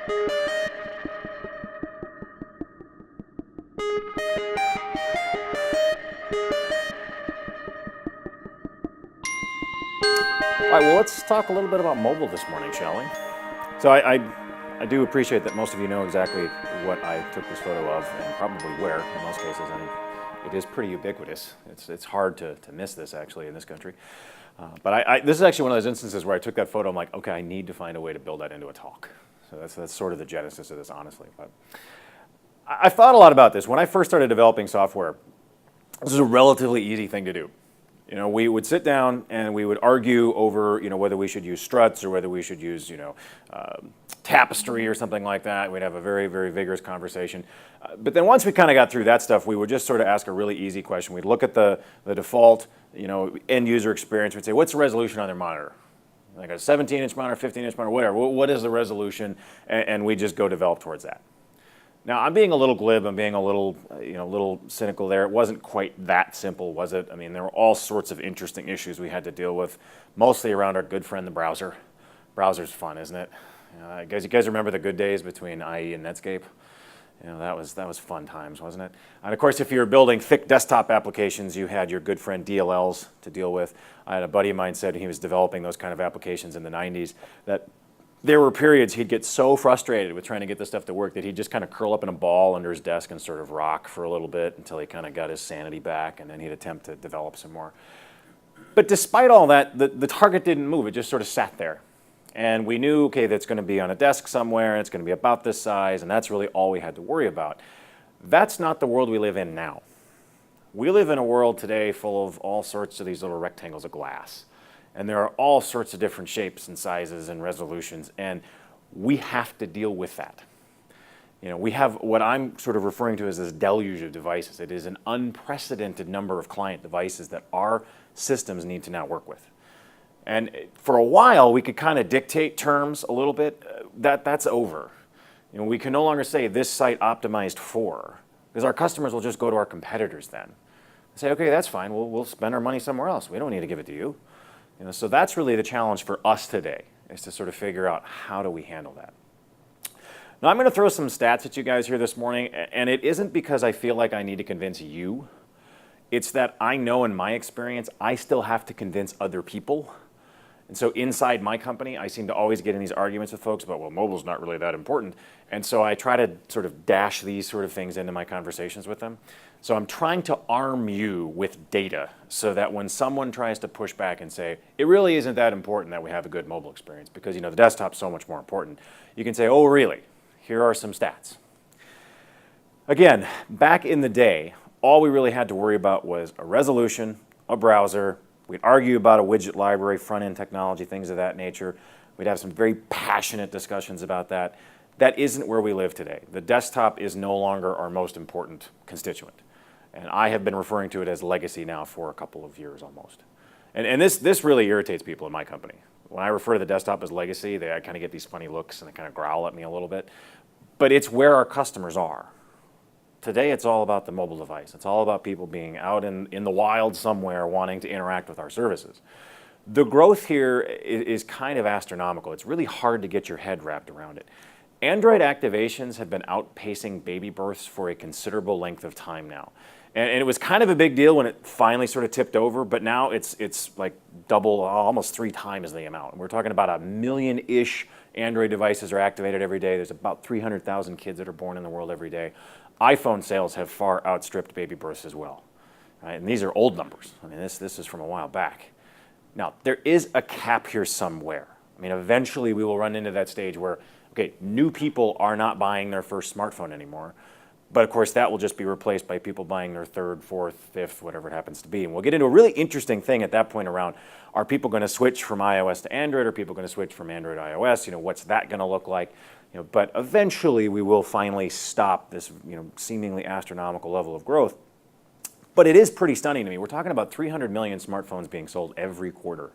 All right, well, let's talk a little bit about mobile this morning, shall we? So I do appreciate that most of you know exactly what I took this photo of and probably where in most cases, and it is pretty ubiquitous. It's hard to miss this actually in this country. But this is actually one of those instances where I took that photo, I'm like, okay, I need to find a way to build that into a talk. So that's sort of the genesis of this, honestly. But I thought a lot about this. When I first started developing software, this was a relatively easy thing to do. You know, we would sit down and we would argue over, whether we should use struts or whether we should use, tapestry or something like that. We'd have a very, very vigorous conversation. But then once we kind of got through that stuff, we would just sort of ask a really easy question. We'd look at the default, end user experience. We'd say, what's the resolution on their monitor? Like a 17-inch monitor, 15-inch monitor, whatever. What is the resolution? And we just go develop towards that. Now, I'm being a little glib, I'm being a little cynical there. It wasn't quite that simple, was it? I mean, there were all sorts of interesting issues we had to deal with, mostly around our good friend, the browser. Browser's fun, isn't it? You guys remember the good days between IE and Netscape? That was fun times, wasn't it? And of course, if you were building thick desktop applications, you had your good friend DLLs to deal with. I had a buddy of mine said he was developing those kind of applications in the 90s that there were periods he'd get so frustrated with trying to get this stuff to work that he'd just kind of curl up in a ball under his desk and sort of rock for a little bit until he kind of got his sanity back, and then he'd attempt to develop some more. But despite all that, the target didn't move. It just sort of sat there. And we knew, okay, that's going to be on a desk somewhere, and it's going to be about this size, and that's really all we had to worry about. That's not the world we live in now. We live in a world today full of all sorts of these little rectangles of glass. And there are all sorts of different shapes and sizes and resolutions, and we have to deal with that. We have what I'm sort of referring to as this deluge of devices. It is an unprecedented number of client devices that our systems need to now work with. And for a while, we could kind of dictate terms a little bit. That's over. We can no longer say this site optimized for, because our customers will just go to our competitors then. Say, okay, that's fine. We'll spend our money somewhere else. We don't need to give it to you. So that's really the challenge for us today, is to sort of figure out how do we handle that. Now I'm going to throw some stats at you guys here this morning, and it isn't because I feel like I need to convince you. It's that I know in my experience, I still have to convince other people. And so inside my company, I seem to always get in these arguments with folks about, well, mobile's not really that important. And so I try to sort of dash these sort of things into my conversations with them. So I'm trying to arm you with data so that when someone tries to push back and say, it really isn't that important that we have a good mobile experience because the desktop's so much more important, you can say, oh, really? Here are some stats. Again, back in the day, all we really had to worry about was a resolution, a browser. We'd argue about a widget library, front-end technology, things of that nature. We'd have some very passionate discussions about that. That isn't where we live today. The desktop is no longer our most important constituent. And I have been referring to it as legacy now for a couple of years almost. And this really irritates people in my company. When I refer to the desktop as legacy, I kind of get these funny looks and they kind of growl at me a little bit. But it's where our customers are. Today, it's all about the mobile device. It's all about people being out in the wild somewhere wanting to interact with our services. The growth here is kind of astronomical. It's really hard to get your head wrapped around it. Android activations have been outpacing baby births for a considerable length of time now. And it was kind of a big deal when it finally sort of tipped over, but now it's like double, almost 3 times the amount. We're talking about 1 million-ish Android devices are activated every day. There's about 300,000 kids that are born in the world every day. iPhone sales have far outstripped baby births as well. Right? And these are old numbers. I mean, this is from a while back. Now, there is a cap here somewhere. I mean, eventually we will run into that stage where, okay, new people are not buying their first smartphone anymore. But of course, that will just be replaced by people buying their 3rd, 4th, 5th, whatever it happens to be. And we'll get into a really interesting thing at that point around, are people going to switch from iOS to Android? Are people going to switch from Android to iOS? What's that going to look like? But eventually, we will finally stop this seemingly astronomical level of growth. But it is pretty stunning to me. We're talking about 300 million smartphones being sold every quarter.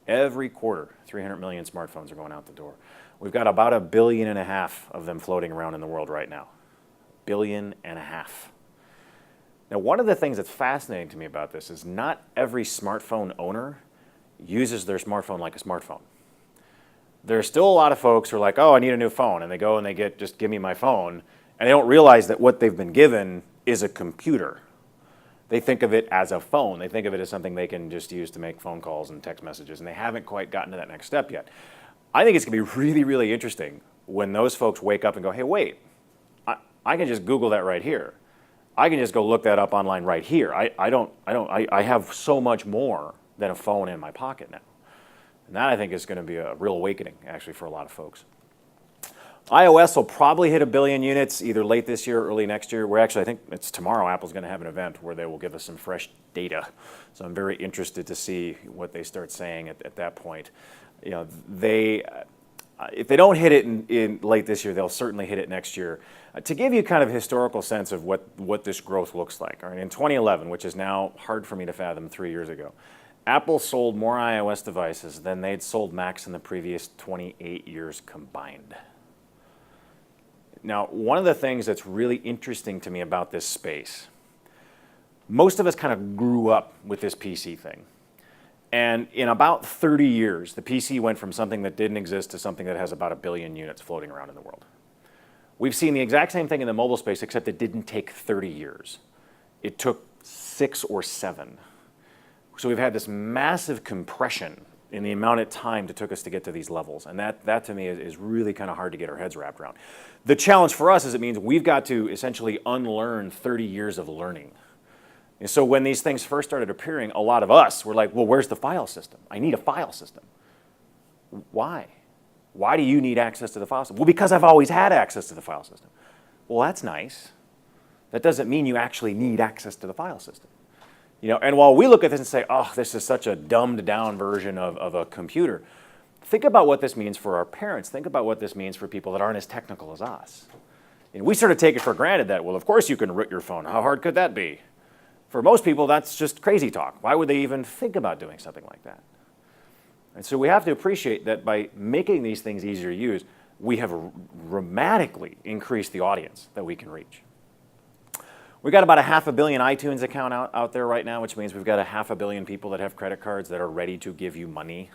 Every quarter, 300 million smartphones are going out the door. We've got about 1.5 billion of them floating around in the world right now. 1.5 billion. Now, one of the things that's fascinating to me about this is not every smartphone owner uses their smartphone like a smartphone. There's still a lot of folks who are like, oh, I need a new phone, and they go and they get, just give me my phone, and they don't realize that what they've been given is a computer. They think of it as a phone. They think of it as something they can just use to make phone calls and text messages, and they haven't quite gotten to that next step yet. I think it's going to be really, really interesting when those folks wake up and go, hey, wait, I can just Google that right here. I can just go look that up online right here. I have so much more than a phone in my pocket now. And that, I think, is going to be a real awakening, actually, for a lot of folks. iOS will probably hit 1 billion units either late this year or early next year. We're actually, I think it's tomorrow, Apple's going to have an event where they will give us some fresh data. So I'm very interested to see what they start saying at that point. You know, if they don't hit it in late this year, they'll certainly hit it next year. To give you kind of a historical sense of what this growth looks like, all right, in 2011, which is now hard for me to fathom 3 years ago, Apple sold more iOS devices than they'd sold Macs in the previous 28 years combined. Now, one of the things that's really interesting to me about this space, most of us kind of grew up with this PC thing. And in about 30 years, the PC went from something that didn't exist to something that has about 1 billion units floating around in the world. We've seen the exact same thing in the mobile space, except it didn't take 30 years. It took 6 or 7. So we've had this massive compression in the amount of time it took us to get to these levels. And that to me is really kind of hard to get our heads wrapped around. The challenge for us is it means we've got to essentially unlearn 30 years of learning. And so when these things first started appearing, a lot of us were like, well, where's the file system? I need a file system. Why? Why do you need access to the file system? Well, because I've always had access to the file system. Well, that's nice. That doesn't mean you actually need access to the file system. You know, and while we look at this and say, oh, this is such a dumbed down version of a computer, think about what this means for our parents. Think about what this means for people that aren't as technical as us. And we sort of take it for granted that, well, of course you can root your phone. How hard could that be? For most people, that's just crazy talk. Why would they even think about doing something like that? And so we have to appreciate that by making these things easier to use, we have dramatically increased the audience that we can reach. We've got about 500 million iTunes account out there right now, which means we've got 500 million people that have credit cards that are ready to give you money.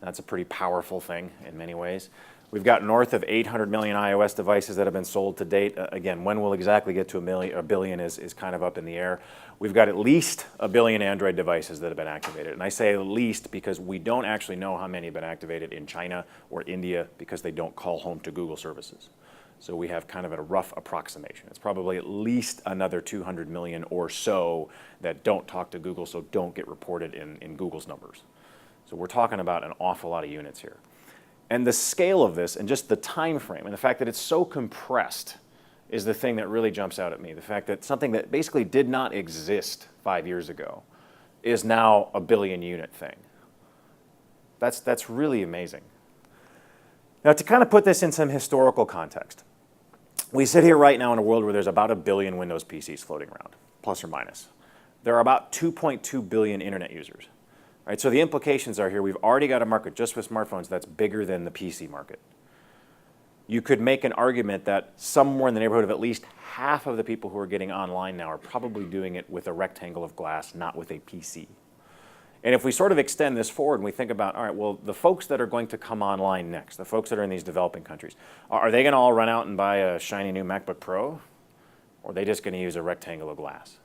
That's a pretty powerful thing in many ways. We've got north of 800 million iOS devices that have been sold to date. Again, when we'll exactly get to a billion is kind of up in the air. We've got at least 1 billion Android devices that have been activated. And I say at least because we don't actually know how many have been activated in China or India because they don't call home to Google services. So we have kind of a rough approximation. It's probably at least another 200 million or so that don't talk to Google, so don't get reported in Google's numbers. So we're talking about an awful lot of units here. And the scale of this and just the time frame and the fact that it's so compressed is the thing that really jumps out at me. The fact that something that basically did not exist 5 years ago is now a billion unit thing. That's really amazing. Now, to kind of put this in some historical context, we sit here right now in a world where there's about 1 billion Windows PCs floating around, plus or minus. There are about 2.2 billion internet users. Right, so the implications are here, we've already got a market just with smartphones that's bigger than the PC market. You could make an argument that somewhere in the neighborhood of at least half of the people who are getting online now are probably doing it with a rectangle of glass, not with a PC. And if we sort of extend this forward and we think about, all right, well, the folks that are going to come online next, the folks that are in these developing countries, are they going to all run out and buy a shiny new MacBook Pro? Or are they just going to use a rectangle of glass?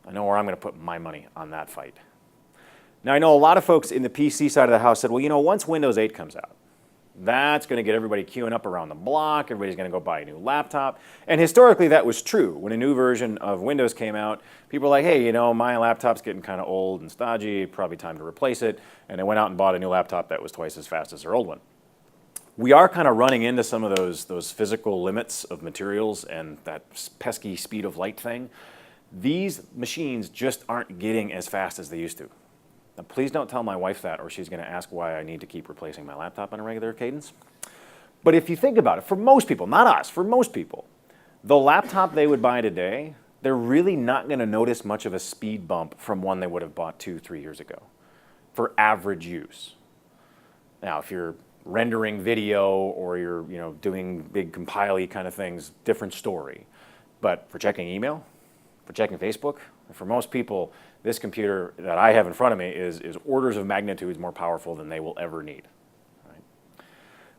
I know where I'm going to put my money on that fight. Now, I know a lot of folks in the PC side of the house said, well, you know, once Windows 8 comes out, that's going to get everybody queuing up around the block. Everybody's going to go buy a new laptop. And historically, that was true. When a new version of Windows came out, people were like, hey, you know, my laptop's getting kind of old and stodgy. Probably time to replace it. And they went out and bought a new laptop that was twice as fast as their old one. We are kind of running into some of those physical limits of materials and that pesky speed of light thing. These machines just aren't getting as fast as they used to. Now, please don't tell my wife that, or she's going to ask why I need to keep replacing my laptop on a regular cadence. But if you think about it, for most people, not us, for most people, the laptop they would buy today, they're really not going to notice much of a speed bump from one they would have bought 2-3 years ago for average use. Now, if you're rendering video or you're doing big compile-y kind of things, different story. But for checking email, for checking Facebook, for most people, this computer that I have in front of me is orders of magnitudes more powerful than they will ever need. Right?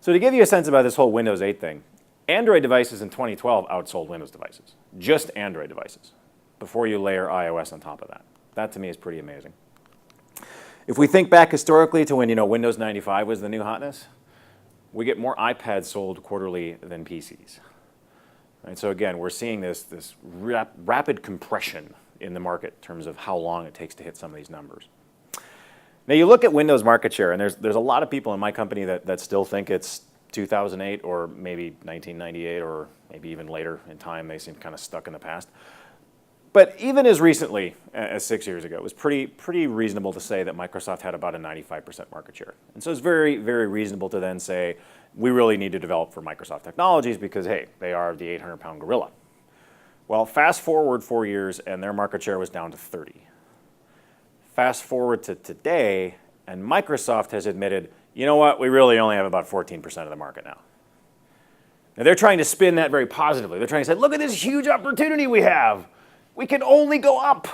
So to give you a sense about this whole Windows 8 thing, Android devices in 2012 outsold Windows devices. Just Android devices, before you layer iOS on top of that. That to me is pretty amazing. If we think back historically to when Windows 95 was the new hotness, we get more iPads sold quarterly than PCs. Right? So again, we're seeing this rapid compression in the market in terms of how long it takes to hit some of these numbers. Now you look at Windows market share, and there's a lot of people in my company that still think it's 2008 or maybe 1998 or maybe even later in time. They seem kind of stuck in the past. But even as recently as 6 years ago, it was pretty reasonable to say that Microsoft had about a 95% market share. And so it's very, very reasonable to then say, we really need to develop for Microsoft Technologies because, hey, they are the 800-pound gorilla. Well, fast forward 4 years, and their market share was down to 30. Fast forward to today, and Microsoft has admitted, you know what, we really only have about 14% of the market now. Now, they're trying to spin that very positively. They're trying to say, look at this huge opportunity we have. We can only go up.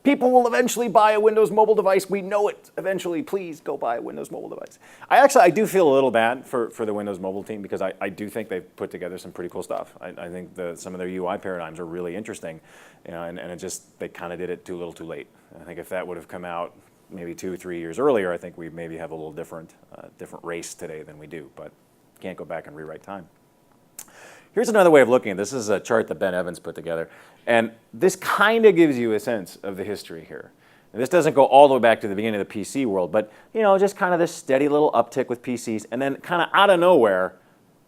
People will eventually buy a Windows mobile device. We know it. Eventually, please go buy a Windows mobile device. I do feel a little bad for the Windows mobile team because I do think they've put together some pretty cool stuff. I think some of their UI paradigms are really interesting, and it just, they kind of did it too little too late. I think if that would have come out maybe 2 or 3 years earlier, I think we maybe have a little different race today than we do, but can't go back and rewrite time. Here's another way of looking at this. This is a chart that Ben Evans put together. And this kind of gives you a sense of the history here. And this doesn't go all the way back to the beginning of the PC world, but just kind of this steady little uptick with PCs. And then kind of out of nowhere,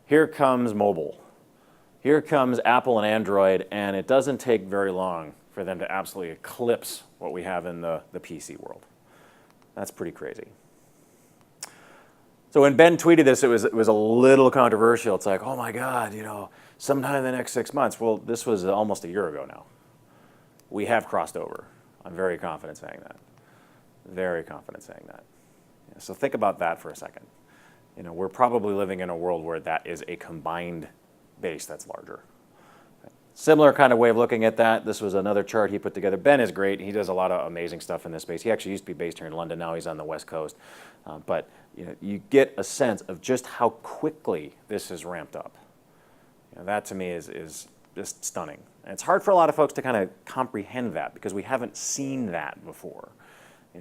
here comes mobile. Here comes Apple and Android, and it doesn't take very long for them to absolutely eclipse what we have in the PC world. That's pretty crazy. So when Ben tweeted this, it was a little controversial. It's like, oh my God, sometime in the next 6 months. Well, this was almost a year ago now. We have crossed over. I'm very confident saying that. Very confident saying that. So think about that for a second. We're probably living in a world where that is a combined base that's larger. Similar kind of way of looking at that. This was another chart he put together. Ben is great. He does a lot of amazing stuff in this space. He actually used to be based here in London. Now he's on the West Coast. But you get a sense of just how quickly this has ramped up. That to me is just stunning. And it's hard for a lot of folks to kind of comprehend that because we haven't seen that before.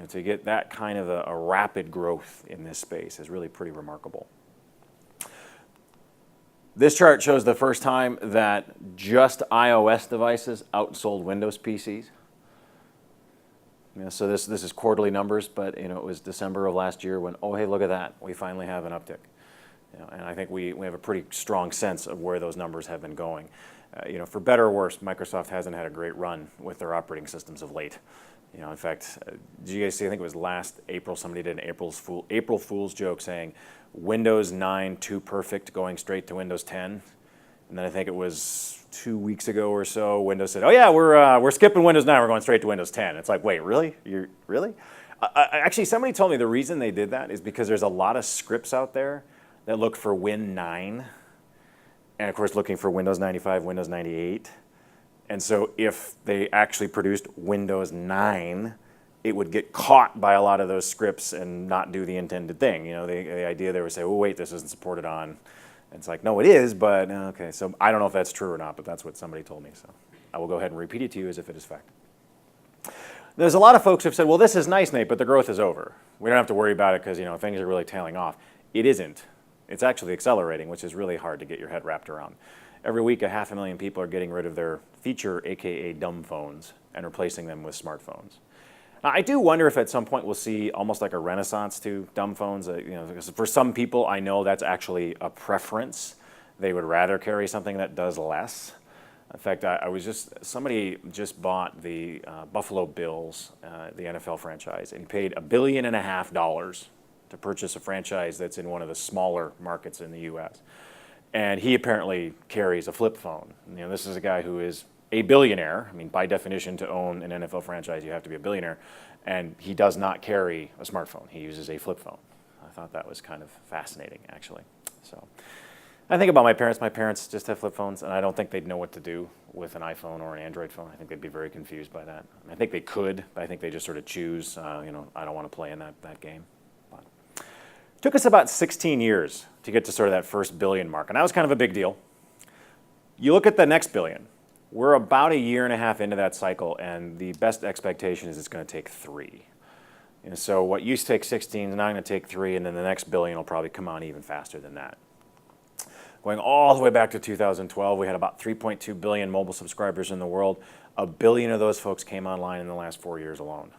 To get that kind of a rapid growth in this space is really pretty remarkable. This chart shows the first time that just iOS devices outsold Windows PCs. So this is quarterly numbers, but it was December of last year when, oh hey, look at that, we finally have an uptick. And I think we have a pretty strong sense of where those numbers have been going. For better or worse, Microsoft hasn't had a great run with their operating systems of late. In fact, did you guys see, I think it was last April, somebody did an April Fool's joke saying, Windows 9 too perfect going straight to Windows 10. And then I think it was 2 weeks ago or so, Windows said, oh yeah, we're skipping Windows 9, we're going straight to Windows 10. It's like, wait, really? Really? Actually, somebody told me the reason they did that is because there's a lot of scripts out there that look for Win 9, and of course looking for Windows 95, Windows 98. And so if they actually produced Windows 9, it would get caught by a lot of those scripts and not do the intended thing. The idea they would say, oh wait, this isn't supported on. And it's like, no, it is, but okay. So I don't know if that's true or not, but that's what somebody told me. So I will go ahead and repeat it to you as if it is fact. There's a lot of folks who have said, well, this is nice, Nate, but the growth is over. We don't have to worry about it because things are really tailing off. It isn't. It's actually accelerating, which is really hard to get your head wrapped around. Every week, 500,000 people are getting rid of their feature, aka dumb phones, and replacing them with smartphones. Now, I do wonder if at some point we'll see almost like a renaissance to dumb phones. Because for some people, I know that's actually a preference. They would rather carry something that does less. In fact, somebody just bought the Buffalo Bills, the NFL franchise, and paid $1.5 billion to purchase a franchise that's in one of the smaller markets in the U.S. And he apparently carries a flip phone. This is a guy who is a billionaire. I mean, by definition, to own an NFL franchise, you have to be a billionaire. And he does not carry a smartphone. He uses a flip phone. I thought that was kind of fascinating, actually. So I think about my parents. My parents just have flip phones, and I don't think they'd know what to do with an iPhone or an Android phone. I think they'd be very confused by that. I think they could, but I think they just sort of choose, I don't want to play in that game. Took us about 16 years to get to sort of that first billion mark, and that was kind of a big deal. You look at the next billion. We're about a year and a half into that cycle, and the best expectation is it's going to take 3. And so what used to take 16 is now going to take 3, and then the next billion will probably come on even faster than that. Going all the way back to 2012, we had about 3.2 billion mobile subscribers in the world. 1 billion of those folks came online in the last 4 years alone.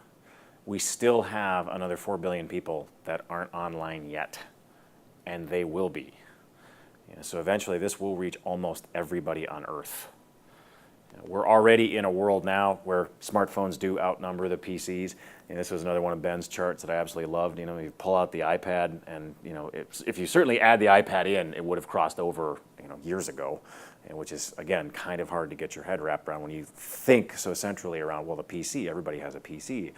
We still have another 4 billion people that aren't online yet, and they will be. So eventually this will reach almost everybody on Earth. We're already in a world now where smartphones do outnumber the PCs. And this was another one of Ben's charts that I absolutely loved. You pull out the iPad, and if you certainly add the iPad in, it would have crossed over years ago, which is again kind of hard to get your head wrapped around when you think so centrally around, well, the PC, everybody has a PC,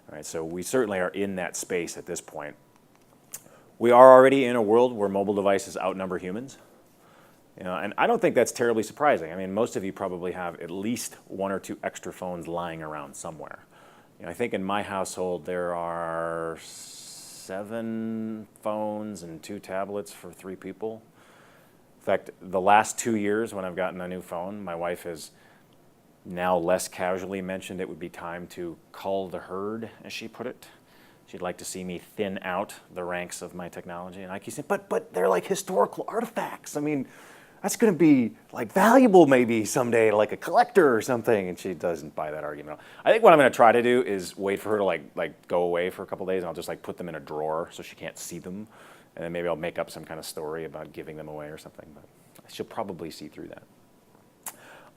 right? So we certainly are in that space at this point. We are already in a world where mobile devices outnumber humans. And I don't think that's terribly surprising. I mean, most of you probably have at least 1 or 2 extra phones lying around somewhere. I think in my household there are 7 phones and 2 tablets for 3 people. In fact, the last 2 years when I've gotten a new phone, my wife has now less casually mentioned it would be time to cull the herd, as she put it. She'd like to see me thin out the ranks of my technology. And I keep saying, but they're like historical artifacts. I mean, that's going to be like valuable maybe someday, like a collector or something. And she doesn't buy that argument. I think what I'm going to try to do is wait for her to like go away for a couple days, and I'll just like put them in a drawer so she can't see them. And then maybe I'll make up some kind of story about giving them away or something. But she'll probably see through that.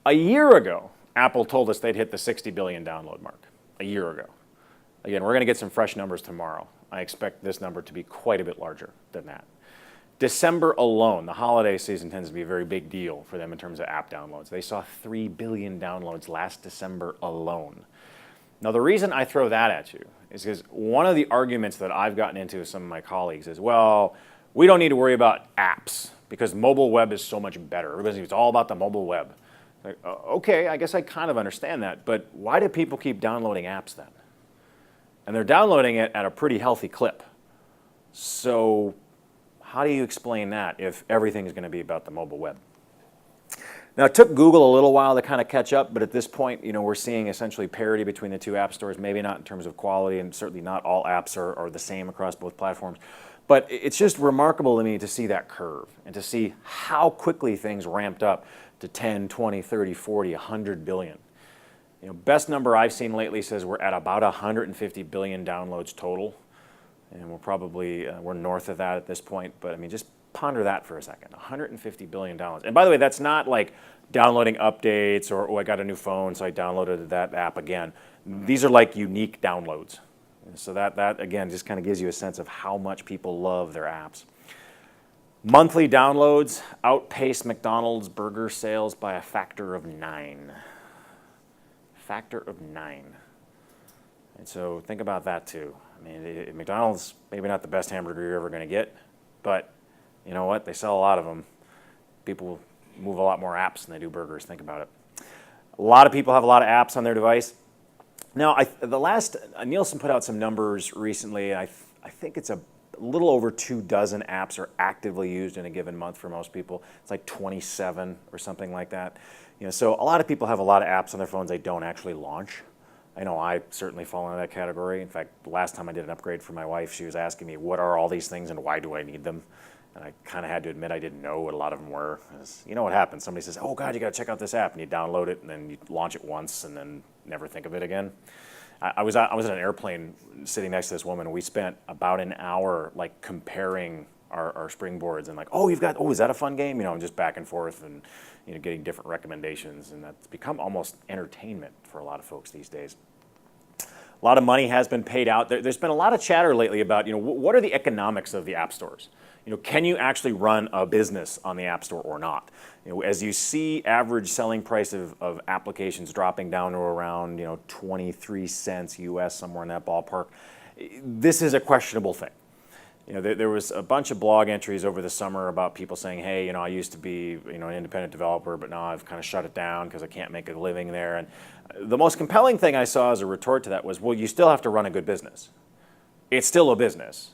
A year ago, Apple told us they'd hit the 60 billion download mark. A year ago. Again, we're going to get some fresh numbers tomorrow. I expect this number to be quite a bit larger than that. December alone, the holiday season tends to be a very big deal for them in terms of app downloads. They saw 3 billion downloads last December alone. Now, the reason I throw that at you is because one of the arguments that I've gotten into with some of my colleagues is, well, we don't need to worry about apps because mobile web is so much better. Everybody thinks it's all about the mobile web. Like, okay, I guess I kind of understand that, but why do people keep downloading apps then? And they're downloading it at a pretty healthy clip. So how do you explain that if everything is going to be about the mobile web? Now, it took Google a little while to kind of catch up, but at this point, we're seeing essentially parity between the 2 app stores, maybe not in terms of quality, and certainly not all apps are the same across both platforms. But it's just remarkable to me to see that curve and to see how quickly things ramped up to 10, 20, 30, 40, 100 billion. Best number I've seen lately says we're at about 150 billion downloads total. And we're probably, we're north of that at this point. But I mean, just ponder that for a second, 150 billion downloads. And by the way, that's not like downloading updates or, oh, I got a new phone, so I downloaded that app again. These are like unique downloads. And so that, again, just kind of gives you a sense of how much people love their apps. Monthly downloads outpace McDonald's burger sales by a factor of 9. Factor of 9. And so think about that too. I mean, McDonald's maybe not the best hamburger you're ever going to get, but you know what? They sell a lot of them. People move a lot more apps than they do burgers. Think about it. A lot of people have a lot of apps on their device. Now, Nielsen put out some numbers recently. I think it's a little over 24 apps are actively used in a given month for most people. It's like 27 or something like that. So a lot of people have a lot of apps on their phones they don't actually launch. I know I certainly fall into that category. In fact, the last time I did an upgrade for my wife, she was asking me, what are all these things and why do I need them? And I kind of had to admit I didn't know what a lot of them were. You know what happens? Somebody says, oh, God, you got to check out this app. And you download it, and then you launch it once and then never think of it again. I was on an airplane sitting next to this woman, and we spent about an hour like comparing our springboards and like, is that a fun game? And just back and forth and getting different recommendations. And that's become almost entertainment for a lot of folks these days. A lot of money has been paid out. There's been a lot of chatter lately about, what are the economics of the app stores? Can you actually run a business on the app store or not? As you see average selling price of applications dropping down to around, 23 cents US, somewhere in that ballpark, this is a questionable thing. There was a bunch of blog entries over the summer about people saying, hey, I used to be, an independent developer, but now I've kind of shut it down because I can't make a living there. And the most compelling thing I saw as a retort to that was, well, you still have to run a good business. It's still a business.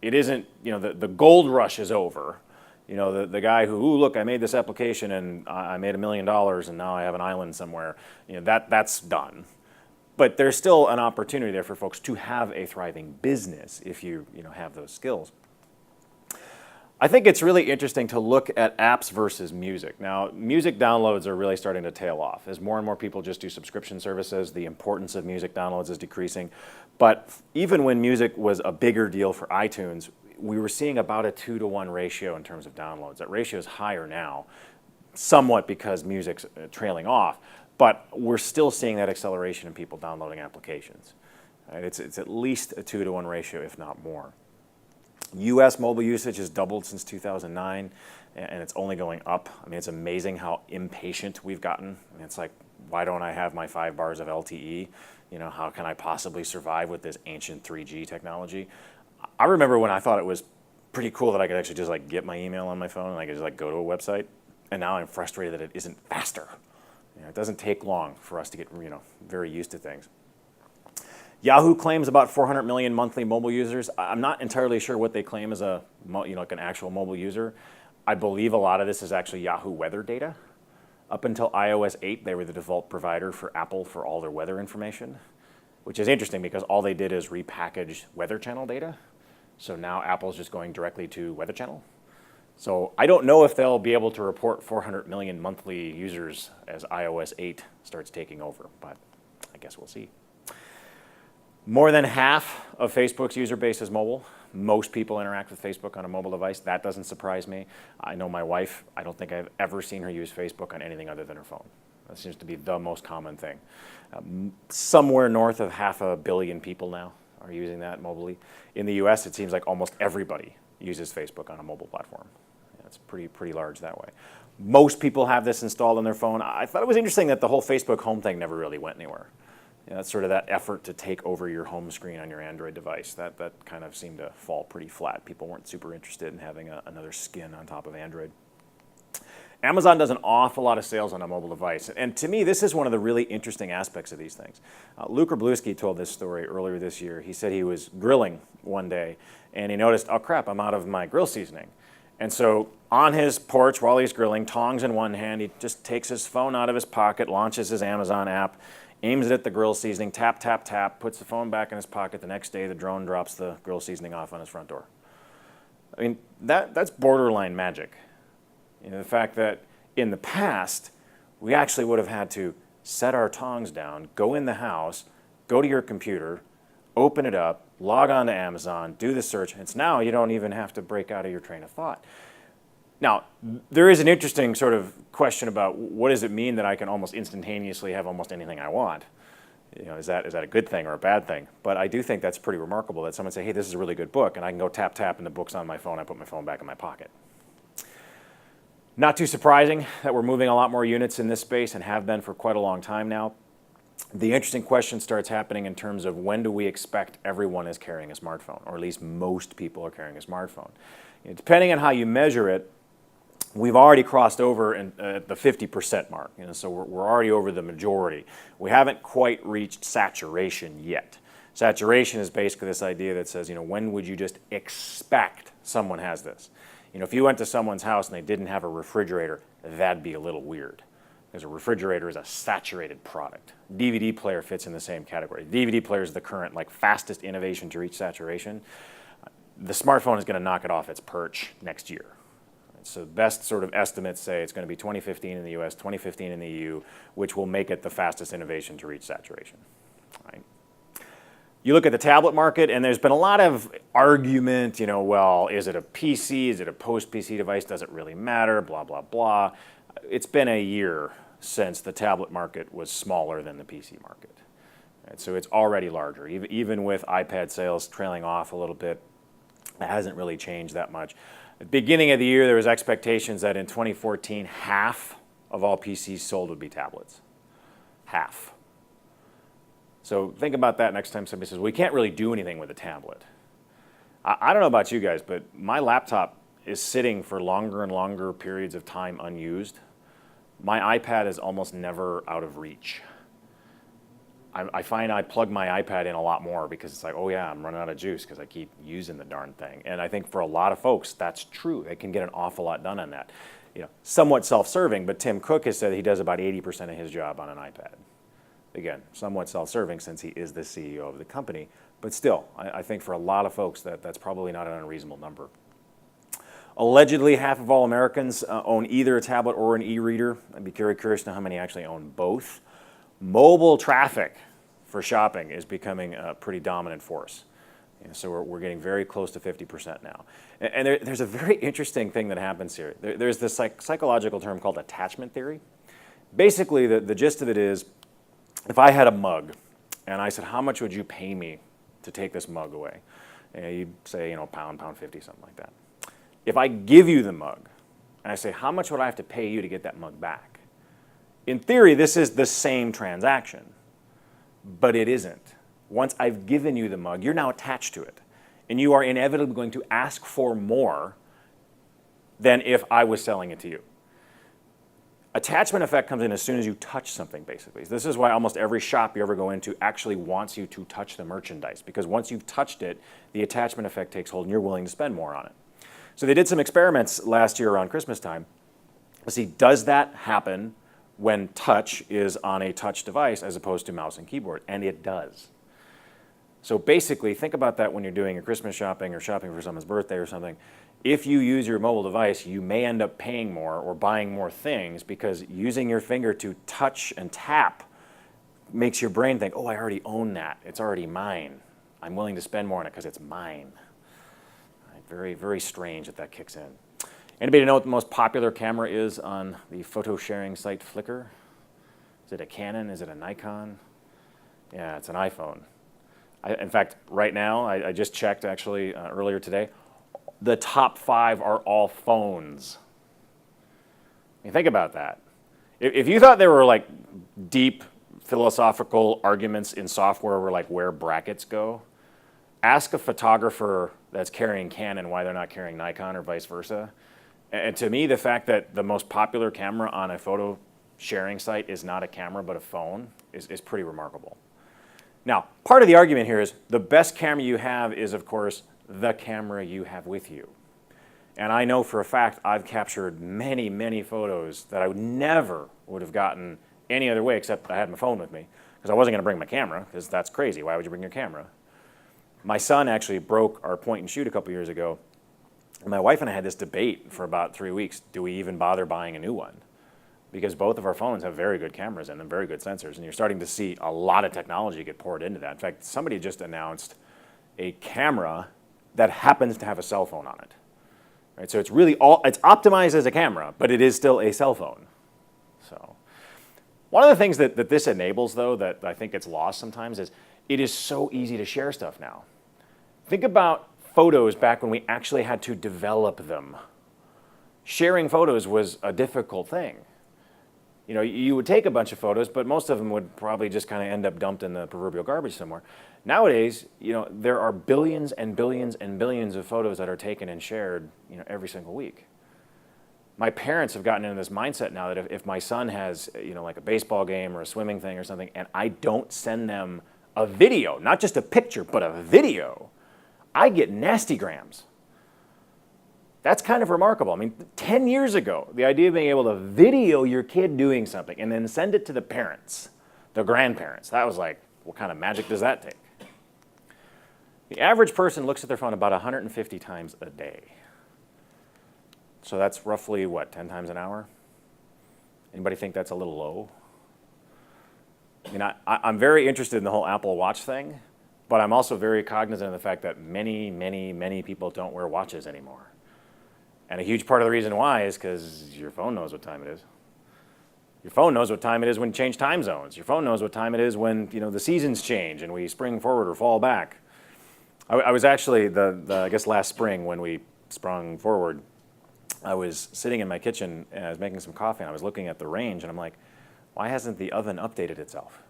it isn't, the gold rush is over. The guy who, ooh, look, I made this application and I made $1 million and now I have an island somewhere. That's done. But there's still an opportunity there for folks to have a thriving business if you have those skills. I think it's really interesting to look at apps versus music. Now, music downloads are really starting to tail off. As more and more people just do subscription services, the importance of music downloads is decreasing. But even when music was a bigger deal for iTunes, we were seeing about a 2-to-1 ratio in terms of downloads. That ratio is higher now, somewhat because music's trailing off. But we're still seeing that acceleration in people downloading applications. Right? It's at least a 2-to-1 ratio, if not more. US mobile usage has doubled since 2009, and it's only going up. I mean, it's amazing how impatient we've gotten. I mean, it's like, why don't I have my 5 bars of LTE? How can I possibly survive with this ancient 3G technology? I remember when I thought it was pretty cool that I could actually just get my email on my phone and I could just go to a website, and now I'm frustrated that it isn't faster. It doesn't take long for us to get very used to things. Yahoo claims about 400 million monthly mobile users. I'm not entirely sure what they claim as like an actual mobile user. I believe a lot of this is actually Yahoo weather data. Up until iOS 8, they were the default provider for Apple for all their weather information, which is interesting because all they did is repackage Weather Channel data. So now Apple's just going directly to Weather Channel. So I don't know if they'll be able to report 400 million monthly users as iOS 8 starts taking over, but I guess we'll see. More than half of Facebook's user base is mobile. Most people interact with Facebook on a mobile device. That doesn't surprise me. I know my wife, I don't think I've ever seen her use Facebook on anything other than her phone. That seems to be the most common thing. Somewhere north of 500 million people now are using that mobily. In the US, it seems like almost everybody uses Facebook on a mobile platform. It's pretty large that way. Most people have this installed on their phone. I thought it was interesting that the whole Facebook home thing never really went anywhere. That's sort of that effort to take over your home screen on your Android device. That kind of seemed to fall pretty flat. People weren't super interested in having another skin on top of Android. Amazon does an awful lot of sales on a mobile device. And to me, this is one of the really interesting aspects of these things. Luke Bluesky told this story earlier this year. He said he was grilling one day, and he noticed, oh crap, I'm out of my grill seasoning. And so on his porch while he's grilling, tongs in one hand, he just takes his phone out of his pocket, launches his Amazon app, aims it at the grill seasoning, tap, tap, tap, puts the phone back in his pocket. The next day, the drone drops the grill seasoning off on his front door. I mean, that's borderline magic. The fact that in the past, we actually would have had to set our tongs down, go in the house, go to your computer, open it up, log on to Amazon, do the search. It's now you don't even have to break out of your train of thought. Now, there is an interesting sort of question about what does it mean that I can almost instantaneously have almost anything I want? Is that a good thing or a bad thing? But I do think that's pretty remarkable that someone say, hey, this is a really good book, and I can go tap, tap, and the book's on my phone. I put my phone back in my pocket. Not too surprising that we're moving a lot more units in this space and have been for quite a long time now. The interesting question starts happening in terms of when do we expect everyone is carrying a smartphone, or at least most people are carrying a smartphone. Depending on how you measure it, we've already crossed over at the 50% mark, so we're already over the majority. We haven't quite reached saturation yet. Saturation is basically this idea that says, when would you just expect someone has this? If you went to someone's house and they didn't have a refrigerator, that'd be a little weird, because a refrigerator is a saturated product. DVD player fits in the same category. DVD player is the current fastest innovation to reach saturation. The smartphone is going to knock it off its perch next year. So best sort of estimates say it's going to be 2015 in the US, 2015 in the EU, which will make it the fastest innovation to reach saturation. Right? You look at the tablet market, and there's been a lot of argument, well, is it a PC? Is it a post-PC device? Does it really matter? Blah, blah, blah. It's been a year since the tablet market was smaller than the PC market. Right? So it's already larger. Even with iPad sales trailing off a little bit, it hasn't really changed that much. At the beginning of the year, there was expectations that in 2014, half of all PCs sold would be tablets. Half. So think about that next time somebody says, well, we can't really do anything with a tablet. I don't know about you guys, but my laptop is sitting for longer and longer periods of time unused. My iPad is almost never out of reach. I find I plug my iPad in a lot more because it's like, oh yeah, I'm running out of juice because I keep using the darn thing. And I think for a lot of folks, that's true. They can get an awful lot done on that. Somewhat self-serving, but Tim Cook has said he does about 80% of his job on an iPad. Again, somewhat self-serving since he is the CEO of the company, but still, I think for a lot of folks that's probably not an unreasonable number. Allegedly, half of all Americans own either a tablet or an e-reader. I'd be very curious to know how many actually own both. Mobile traffic for shopping is becoming a pretty dominant force. So we're getting very close to 50% now. And there's a very interesting thing that happens here. There's this psychological term called attachment theory. Basically, the gist of it is, if I had a mug and I said, how much would you pay me to take this mug away? And you'd say, pound 50, something like that. If I give you the mug and I say, how much would I have to pay you to get that mug back? In theory, this is the same transaction, but it isn't. Once I've given you the mug, you're now attached to it. And you are inevitably going to ask for more than if I was selling it to you. Attachment effect comes in as soon as you touch something, basically. This is why almost every shop you ever go into actually wants you to touch the merchandise, because once you've touched it, the attachment effect takes hold and you're willing to spend more on it. So they did some experiments last year around Christmas time. Let's see, does that happen when touch is on a touch device as opposed to mouse and keyboard? And it does. So basically, think about that when you're doing your Christmas shopping or shopping for someone's birthday or something. If you use your mobile device, you may end up paying more or buying more things because using your finger to touch and tap makes your brain think, oh, I already own that. It's already mine. I'm willing to spend more on it because it's mine. Very, very strange that kicks in. Anybody know what the most popular camera is on the photo sharing site Flickr? Is it a Canon? Is it a Nikon? Yeah, it's an iPhone. In fact, right now, I just checked actually earlier today, the top 5 are all phones. I mean, think about that. If you thought there were like deep philosophical arguments in software over like where brackets go, ask a photographer that's carrying Canon why they're not carrying Nikon or vice versa. And to me, the fact that the most popular camera on a photo sharing site is not a camera but a phone is pretty remarkable. Now, part of the argument here is the best camera you have is, of course, the camera you have with you. And I know for a fact I've captured many, many photos that I never would have gotten any other way except I had my phone with me because I wasn't going to bring my camera because that's crazy. Why would you bring your camera? My son actually broke our point and shoot a couple years ago. And my wife and I had this debate for about 3 weeks. Do we even bother buying a new one? Because both of our phones have very good cameras in them, very good sensors, and you're starting to see a lot of technology get poured into that. In fact, somebody just announced a camera that happens to have a cell phone on it. Right? So it's really it's optimized as a camera, but it is still a cell phone. So one of the things that this enables, though, that I think gets lost sometimes is it is so easy to share stuff now. Think about photos back when we actually had to develop them. Sharing photos was a difficult thing. You would take a bunch of photos, but most of them would probably just kind of end up dumped in the proverbial garbage somewhere. Nowadays, there are billions and billions and billions of photos that are taken and shared, every single week. My parents have gotten into this mindset now that if my son has, like a baseball game or a swimming thing or something, and I don't send them a video, not just a picture, but a video, I get nasty grams. That's kind of remarkable. I mean, 10 years ago, the idea of being able to video your kid doing something and then send it to the parents, the grandparents, that was like, what kind of magic does that take? The average person looks at their phone about 150 times a day. So that's roughly, 10 times an hour? Anybody think that's a little low? I mean, I'm very interested in the whole Apple Watch thing, but I'm also very cognizant of the fact that many, many, many people don't wear watches anymore. And a huge part of the reason why is because your phone knows what time it is. Your phone knows what time it is when you change time zones. Your phone knows what time it is when the seasons change and we spring forward or fall back. I was actually, I guess last spring when we sprung forward, I was sitting in my kitchen and I was making some coffee and I was looking at the range and I'm like, why hasn't the oven updated itself?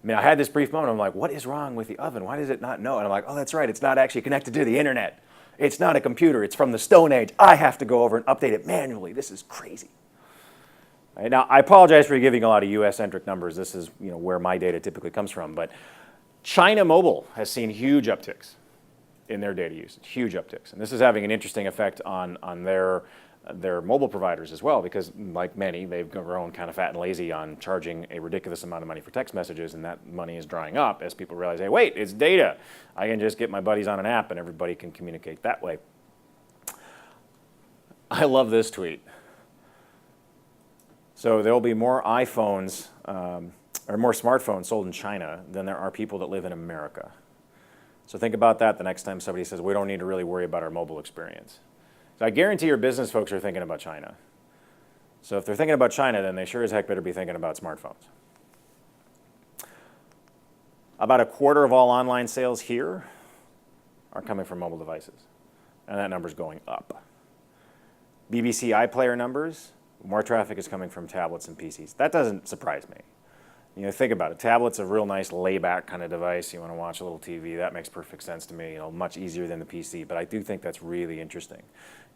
I mean, I had this brief moment, I'm like, what is wrong with the oven? Why does it not know? And I'm like, oh, that's right, it's not actually connected to the internet. It's not a computer, it's from the Stone Age. I have to go over and update it manually. This is crazy. Right? Now, I apologize for giving a lot of US-centric numbers. This is where my data typically comes from. But China Mobile has seen huge upticks in their data usage, huge upticks. And this is having an interesting effect on their mobile providers as well, because like many, they've grown kind of fat and lazy on charging a ridiculous amount of money for text messages, and that money is drying up as people realize, hey, wait, it's data. I can just get my buddies on an app and everybody can communicate that way. I love this tweet. So there will be more iPhones or more smartphones sold in China than there are people that live in America. So think about that the next time somebody says, we don't need to really worry about our mobile experience. So I guarantee your business folks are thinking about China. So if they're thinking about China, then they sure as heck better be thinking about smartphones. About a quarter of all online sales here are coming from mobile devices. And that number's going up. BBC iPlayer numbers, more traffic is coming from tablets and PCs. That doesn't surprise me. Think about it. Tablet's a real nice layback kind of device. You want to watch a little TV. That makes perfect sense to me. Much easier than the PC. But I do think that's really interesting.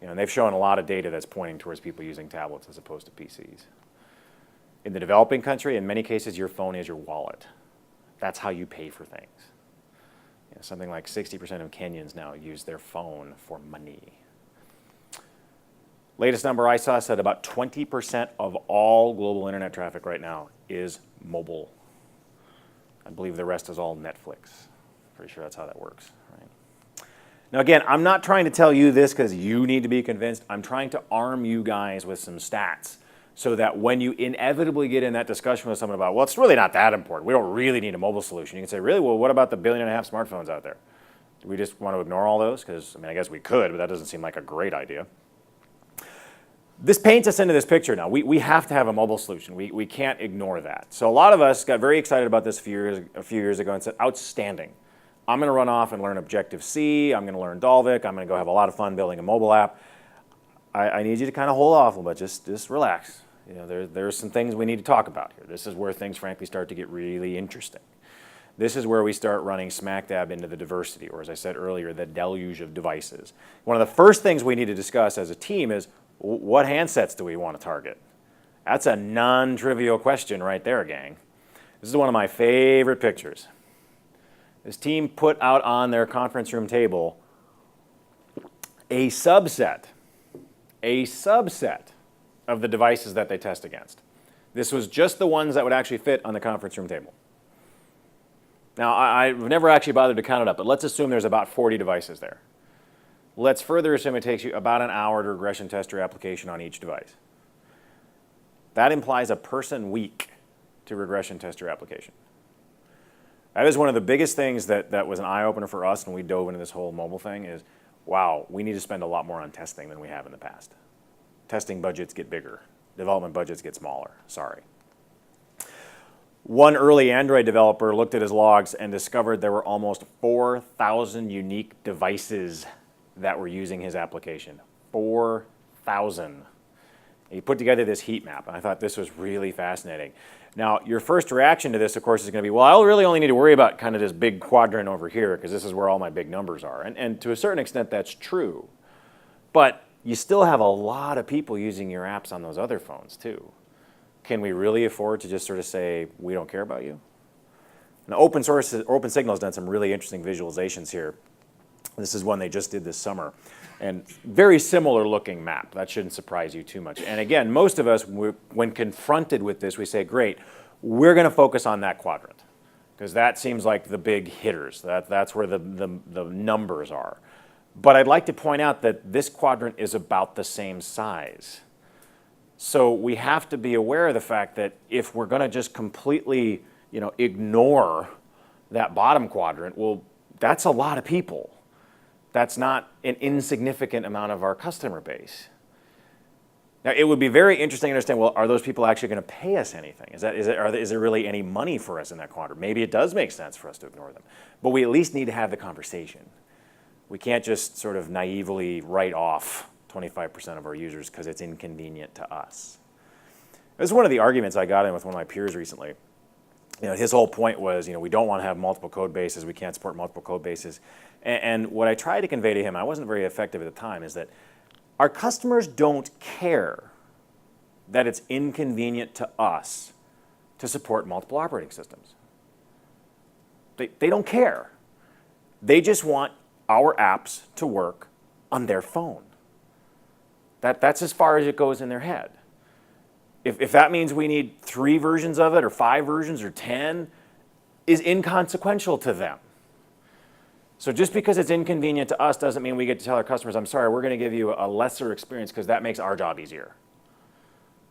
And they've shown a lot of data that's pointing towards people using tablets as opposed to PCs. In the developing country, in many cases, your phone is your wallet. That's how you pay for things. Something like 60% of Kenyans now use their phone for money. Latest number I saw said about 20% of all global internet traffic right now is mobile. I believe the rest is all Netflix. Pretty sure that's how that works. Right? Now again, I'm not trying to tell you this because you need to be convinced. I'm trying to arm you guys with some stats so that when you inevitably get in that discussion with someone about, well, it's really not that important. We don't really need a mobile solution. You can say, really? Well, what about the 1.5 billion smartphones out there? Do we just want to ignore all those? Because, I guess we could, but that doesn't seem like a great idea. This paints us into this picture now. We have to have a mobile solution. We can't ignore that. So a lot of us got very excited about this a few years ago and said, outstanding. I'm going to run off and learn Objective-C. I'm going to learn Dalvik. I'm going to go have a lot of fun building a mobile app. I need you to kind of hold off a little bit. Just relax. There's some things we need to talk about here. This is where things, frankly, start to get really interesting. This is where we start running smack dab into the diversity, or as I said earlier, the deluge of devices. One of the first things we need to discuss as a team is, what handsets do we want to target? That's a non-trivial question right there, gang. This is one of my favorite pictures. This team put out on their conference room table a subset of the devices that they test against. This was just the ones that would actually fit on the conference room table. Now, I've never actually bothered to count it up, but let's assume there's about 40 devices there. Let's further assume it takes you about an hour to regression test your application on each device. That implies a person week to regression test your application. That is one of the biggest things that was an eye-opener for us when we dove into this whole mobile thing is, wow, we need to spend a lot more on testing than we have in the past. Testing budgets get bigger. Development budgets get smaller. Sorry. One early Android developer looked at his logs and discovered there were almost 4,000 unique devices that were using his application. 4,000. He put together this heat map, and I thought this was really fascinating. Now, your first reaction to this, of course, is going to be, well, I really only need to worry about kind of this big quadrant over here because this is where all my big numbers are. And to a certain extent, that's true. But you still have a lot of people using your apps on those other phones, too. Can we really afford to just sort of say, we don't care about you? Now, OpenSignal has done some really interesting visualizations here. This is one they just did this summer. And very similar looking map. That shouldn't surprise you too much. And again, most of us, when confronted with this, we say, great, we're going to focus on that quadrant. Because that seems like the big hitters. That's where the numbers are. But I'd like to point out that this quadrant is about the same size. So we have to be aware of the fact that if we're going to just completely ignore that bottom quadrant, well, that's a lot of people. That's not an insignificant amount of our customer base. Now, it would be very interesting to understand, well, are those people actually going to pay us anything? Is there really any money for us in that quadrant? Maybe it does make sense for us to ignore them. But we at least need to have the conversation. We can't just sort of naively write off 25% of our users because it's inconvenient to us. This is one of the arguments I got in with one of my peers recently. His whole point was, we don't want to have multiple code bases. We can't support multiple code bases. And what I tried to convey to him, I wasn't very effective at the time, is that our customers don't care that it's inconvenient to us to support multiple operating systems. They don't care. They just want our apps to work on their phone. That's as far as it goes in their head. If that means we need 3 versions of it, or 5 versions, or 10, is inconsequential to them. So just because it's inconvenient to us doesn't mean we get to tell our customers, I'm sorry, we're going to give you a lesser experience because that makes our job easier.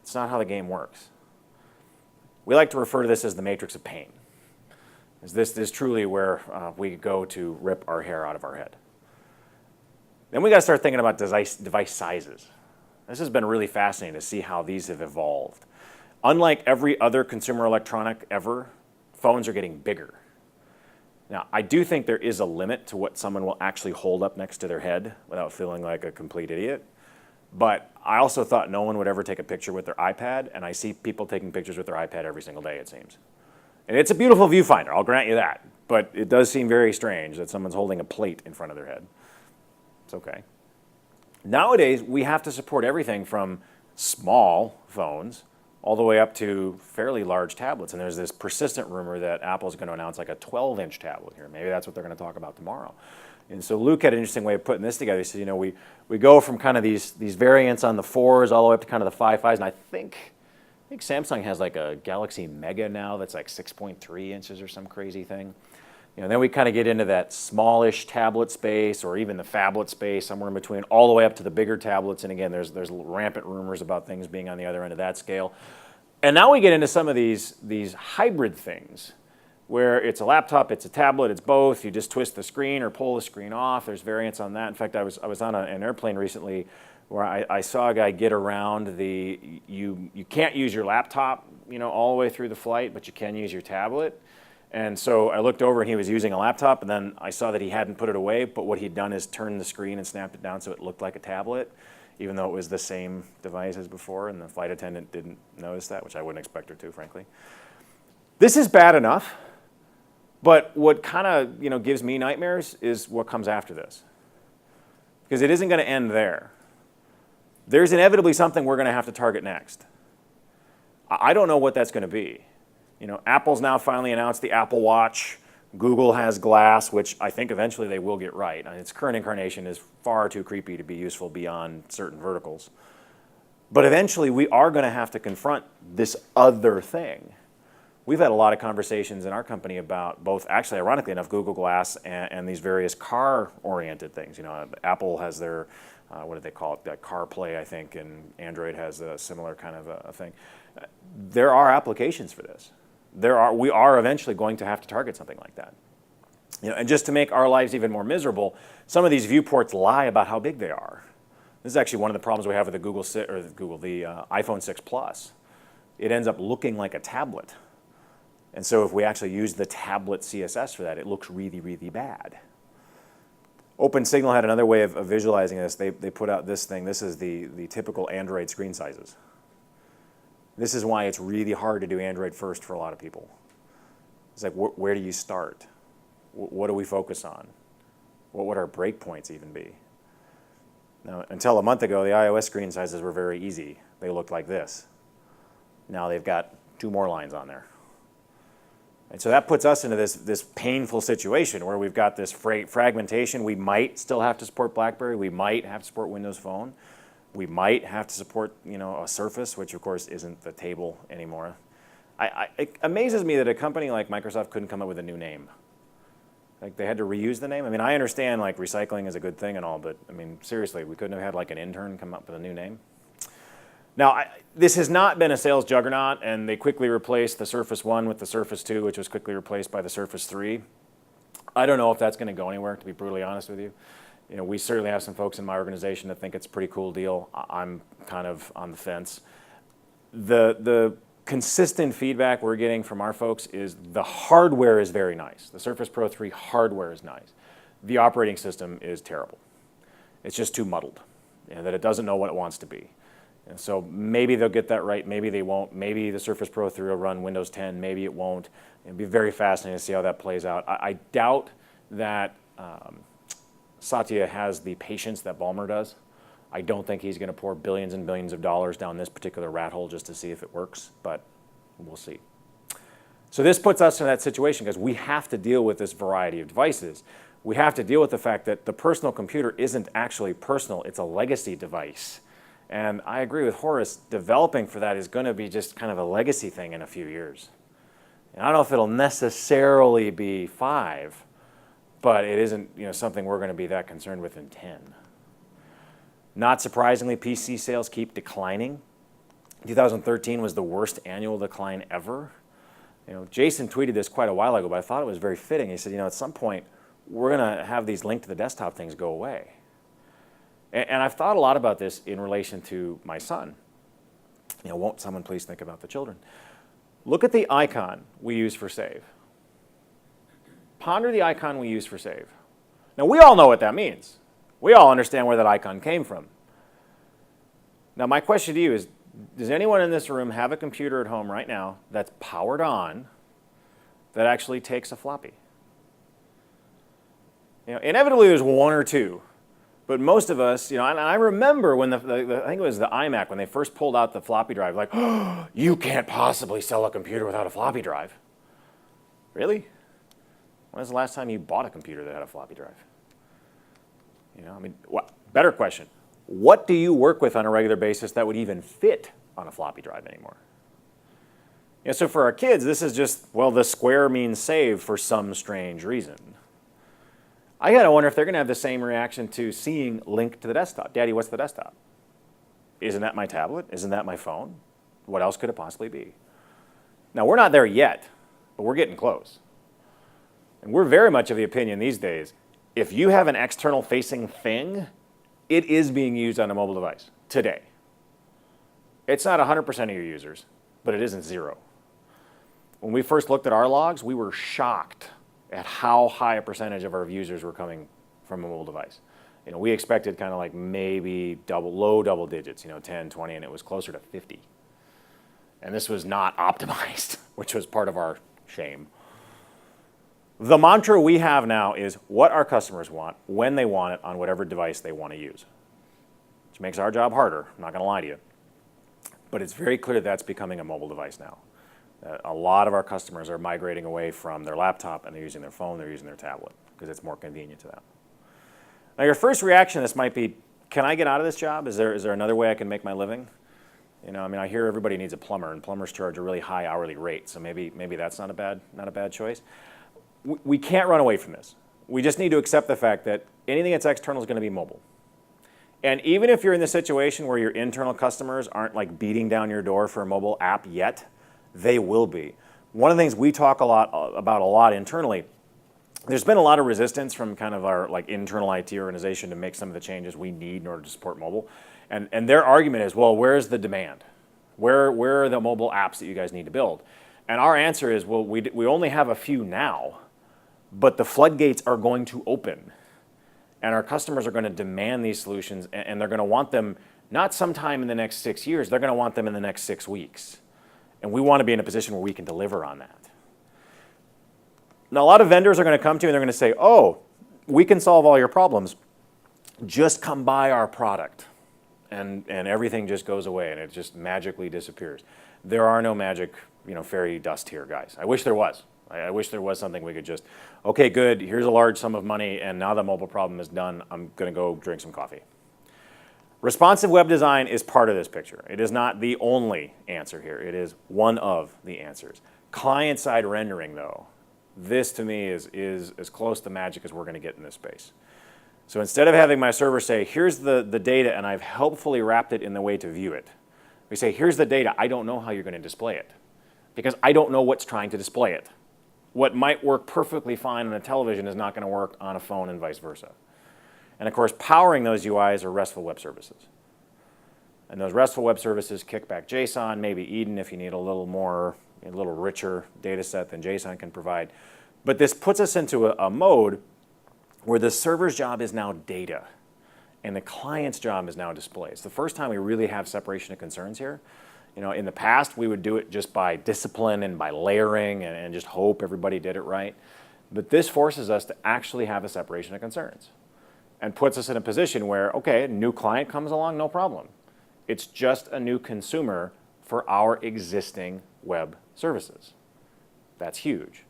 It's not how the game works. We like to refer to this as the matrix of pain. This is truly where we go to rip our hair out of our head. Then we got to start thinking about device sizes. This has been really fascinating to see how these have evolved. Unlike every other consumer electronic ever, phones are getting bigger. Now, I do think there is a limit to what someone will actually hold up next to their head without feeling like a complete idiot. But I also thought no one would ever take a picture with their iPad, and I see people taking pictures with their iPad every single day, it seems. And it's a beautiful viewfinder, I'll grant you that. But it does seem very strange that someone's holding a plate in front of their head. It's okay. Nowadays, we have to support everything from small phones all the way up to fairly large tablets. And there's this persistent rumor that Apple's going to announce like a 12-inch tablet here. Maybe that's what they're going to talk about tomorrow. And so Luke had an interesting way of putting this together. He said, you know, we go from kind of these variants on the 4s all the way up to kind of the 5.5s. And I think Samsung has like a Galaxy Mega now that's like 6.3 inches or some crazy thing. You know, then we kind of get into that smallish tablet space, or even the phablet space, somewhere in between, all the way up to the bigger tablets. And again, there's rampant rumors about things being on the other end of that scale. And now we get into some of these hybrid things, where it's a laptop, it's a tablet, it's both. You just twist the screen or pull the screen off. There's variants on that. In fact, I was on an airplane recently where I saw a guy get around you can't use your laptop, you know, all the way through the flight, but you can use your tablet. And so I looked over and he was using a laptop, and then I saw that he hadn't put it away, but what he'd done is turned the screen and snapped it down so it looked like a tablet, even though it was the same device as before, and the flight attendant didn't notice that, which I wouldn't expect her to, frankly. This is bad enough, but what kind of, you know, gives me nightmares is what comes after this. Because it isn't going to end there. There's inevitably something we're going to have to target next. I don't know what that's going to be. You know, Apple's now finally announced the Apple Watch. Google has Glass, which I think eventually they will get right. Its current incarnation is far too creepy to be useful beyond certain verticals. But eventually we are going to have to confront this other thing. We've had a lot of conversations in our company about both, actually, ironically enough, Google Glass and these various car-oriented things. You know, Apple has their, what do they call it, that CarPlay, I think, and Android has a similar kind of a thing. There are applications for this. We are eventually going to have to target something like that. You know, and just to make our lives even more miserable, some of these viewports lie about how big they are. This is actually one of the problems we have with the iPhone 6 Plus. It ends up looking like a tablet. And so if we actually use the tablet CSS for that, it looks really, really bad. OpenSignal had another way of visualizing this. They put out this thing. This is the typical Android screen sizes. This is why it's really hard to do Android first for a lot of people. It's like, where do you start? What do we focus on? What would our breakpoints even be? Now, until a month ago, the iOS screen sizes were very easy. They looked like this. Now they've got 2 more lines on there. And so that puts us into this painful situation where we've got this fragmentation. We might still have to support BlackBerry. We might have to support Windows Phone. We might have to support, you know, a Surface, which of course isn't the table anymore. It amazes me that a company like Microsoft couldn't come up with a new name. Like, they had to reuse the name. I mean, I understand like recycling is a good thing and all, but I mean, seriously, we couldn't have had like an intern come up with a new name. Now, this has not been a sales juggernaut, and they quickly replaced the Surface 1 with the Surface 2, which was quickly replaced by the Surface 3. I don't know if that's going to go anywhere, to be brutally honest with you. You know, we certainly have some folks in my organization that think it's a pretty cool deal. I'm kind of on the fence. The consistent feedback we're getting from our folks is the hardware is very nice. The Surface Pro 3 hardware is nice. The operating system is terrible. It's just too muddled, you know, that it doesn't know what it wants to be. And so maybe they'll get that right, maybe they won't. Maybe the Surface Pro 3 will run Windows 10, maybe it won't. It'll be very fascinating to see how that plays out. I doubt that Satya has the patience that Ballmer does. I don't think he's going to pour billions and billions of dollars down this particular rat hole just to see if it works, but we'll see. So this puts us in that situation because we have to deal with this variety of devices. We have to deal with the fact that the personal computer isn't actually personal, it's a legacy device. And I agree with Horace, developing for that is going to be just kind of a legacy thing in a few years. And I don't know if it'll necessarily be 5, but it isn't something we're going to be that concerned with in 10. Not surprisingly, PC sales keep declining. 2013 was the worst annual decline ever. Jason tweeted this quite a while ago, but I thought it was very fitting. He said, at some point, we're going to have these link to the desktop things go away. And I've thought a lot about this in relation to my son. Won't someone please think about the children? Look at the icon we use for save. Ponder the icon we use for save. Now, we all know what that means. We all understand where that icon came from. Now, my question to you is, does anyone in this room have a computer at home right now that's powered on that actually takes a floppy? Inevitably there's one or two, but most of us, and I remember when I think it was the iMac, when they first pulled out the floppy drive, like, oh, you can't possibly sell a computer without a floppy drive. Really? When was the last time you bought a computer that had a floppy drive? Better question. What do you work with on a regular basis that would even fit on a floppy drive anymore? So for our kids, this is just, well, the square means save for some strange reason. I gotta wonder if they're gonna have the same reaction to seeing link to the desktop. Daddy, what's the desktop? Isn't that my tablet? Isn't that my phone? What else could it possibly be? Now, we're not there yet, but we're getting close. And we're very much of the opinion these days, if you have an external facing thing, it is being used on a mobile device today. It's not 100% of your users, but it isn't 0. When we first looked at our logs, we were shocked at how high a percentage of our users were coming from a mobile device. We expected kind of like maybe low double digits, 10, 20, and it was closer to 50. And this was not optimized, which was part of our shame. The mantra we have now is what our customers want, when they want it, on whatever device they want to use, which makes our job harder, I'm not going to lie to you. But it's very clear that's becoming a mobile device now. A lot of our customers are migrating away from their laptop and they're using their phone, they're using their tablet because it's more convenient to them. Now, your first reaction to this might be, can I get out of this job? Is there another way I can make my living? I hear everybody needs a plumber, and plumbers charge a really high hourly rate, so maybe that's not a bad choice. We can't run away from this. We just need to accept the fact that anything that's external is going to be mobile. And even if you're in the situation where your internal customers aren't like beating down your door for a mobile app yet, they will be. One of the things we talk about a lot internally, there's been a lot of resistance from kind of our internal IT organization to make some of the changes we need in order to support mobile. And their argument is, well, where's the demand? Where are the mobile apps that you guys need to build? And our answer is, well, we only have a few now, but the floodgates are going to open. And our customers are going to demand these solutions, and they're going to want them not sometime in the next 6 years, they're going to want them in the next 6 weeks. And we want to be in a position where we can deliver on that. Now, a lot of vendors are going to come to you and they're going to say, oh, we can solve all your problems. Just come buy our product. And everything just goes away and it just magically disappears. There are no magic, fairy dust here, guys. I wish there was. I wish there was something we could just, okay, good, here's a large sum of money, and now the mobile problem is done, I'm going to go drink some coffee. Responsive web design is part of this picture. It is not the only answer here. It is one of the answers. Client-side rendering, though, this to me is as close to magic as we're going to get in this space. So instead of having my server say, here's the data, and I've helpfully wrapped it in the way to view it, we say, here's the data, I don't know how you're going to display it, because I don't know what's trying to display it. What might work perfectly fine on a television is not going to work on a phone and vice versa. And of course, powering those UIs are RESTful web services. And those RESTful web services kick back JSON, maybe Eden if you need a little richer data set than JSON can provide. But this puts us into a mode where the server's job is now data and the client's job is now display. It's the first time we really have separation of concerns here. In the past, we would do it just by discipline and by layering and just hope everybody did it right. But this forces us to actually have a separation of concerns. and puts us in a position where, okay, a new client comes along, no problem. It's just a new consumer for our existing web services. That's huge.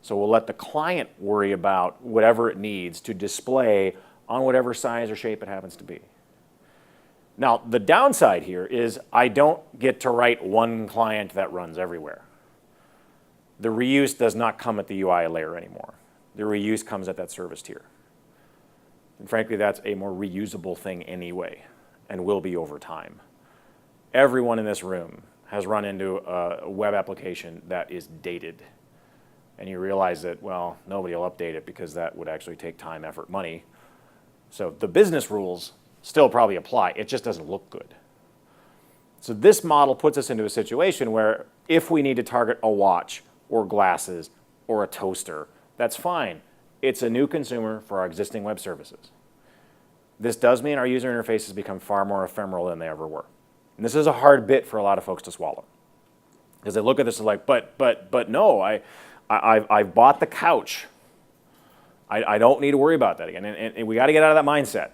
So we'll let the client worry about whatever it needs to display on whatever size or shape it happens to be. Now, the downside here is I don't get to write one client that runs everywhere. The reuse does not come at the UI layer anymore. The reuse comes at that service tier. And frankly, that's a more reusable thing anyway, and will be over time. Everyone in this room has run into a web application that is dated. And you realize that, well, nobody will update it because that would actually take time, effort, money. So the business rules still probably apply. It just doesn't look good. So this model puts us into a situation where if we need to target a watch or glasses or a toaster, that's fine. It's a new consumer for our existing web services. This does mean our user interfaces become far more ephemeral than they ever were. And this is a hard bit for a lot of folks to swallow. Because they look at this and like, but no, I've bought the couch. I don't need to worry about that again. And we got to get out of that mindset.